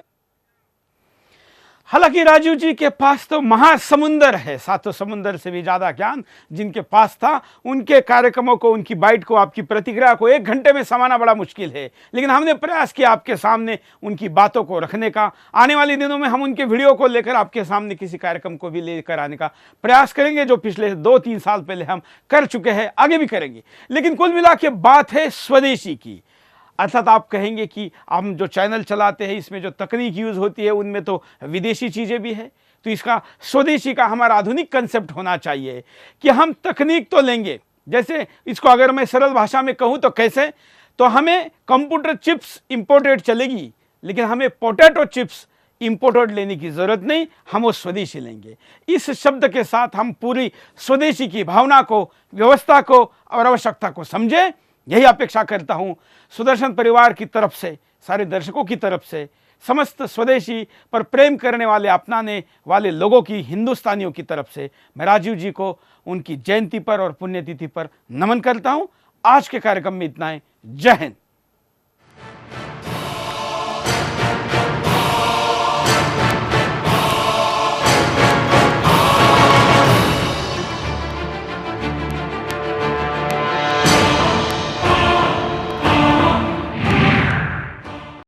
हालांकि राजीव जी के पास तो महासमुंदर है, 7 समुंदर से भी ज़्यादा ज्ञान जिनके पास था, उनके कार्यक्रमों को, उनकी बाइट को, आपकी प्रतिक्रिया को 1 घंटे में समाना बड़ा मुश्किल है, लेकिन हमने प्रयास किया आपके सामने उनकी बातों को रखने का। आने वाले दिनों में हम उनके वीडियो को लेकर आपके सामने किसी कार्यक्रम को भी लेकर आने का प्रयास करेंगे, जो पिछले 2-3 साल पहले हम कर चुके हैं, आगे भी करेंगे। लेकिन कुल मिला के बात है स्वदेशी की, अर्थात आप कहेंगे कि हम जो चैनल चलाते हैं इसमें जो तकनीक यूज़ होती है उनमें तो विदेशी चीज़ें भी है, तो इसका स्वदेशी का हमारा आधुनिक कंसेप्ट होना चाहिए कि हम तकनीक तो लेंगे। जैसे इसको अगर मैं सरल भाषा में कहूँ तो कैसे, तो हमें कंप्यूटर चिप्स इंपोर्टेड चलेगी, लेकिन हमें पोटैटो चिप्स इंपोर्टेड लेने की ज़रूरत नहीं, हम वो स्वदेशी लेंगे। इस शब्द के साथ हम पूरी स्वदेशी की भावना को, व्यवस्था को और आवश्यकता को समझें, यही अपेक्षा करता हूं सुदर्शन परिवार की तरफ से, सारे दर्शकों की तरफ से, समस्त स्वदेशी पर प्रेम करने वाले, अपनाने वाले लोगों की, हिंदुस्तानियों की तरफ से मैं राजीव जी को उनकी जयंती पर और पुण्यतिथि पर नमन करता हूं। आज के कार्यक्रम में इतना है। जय हिंद।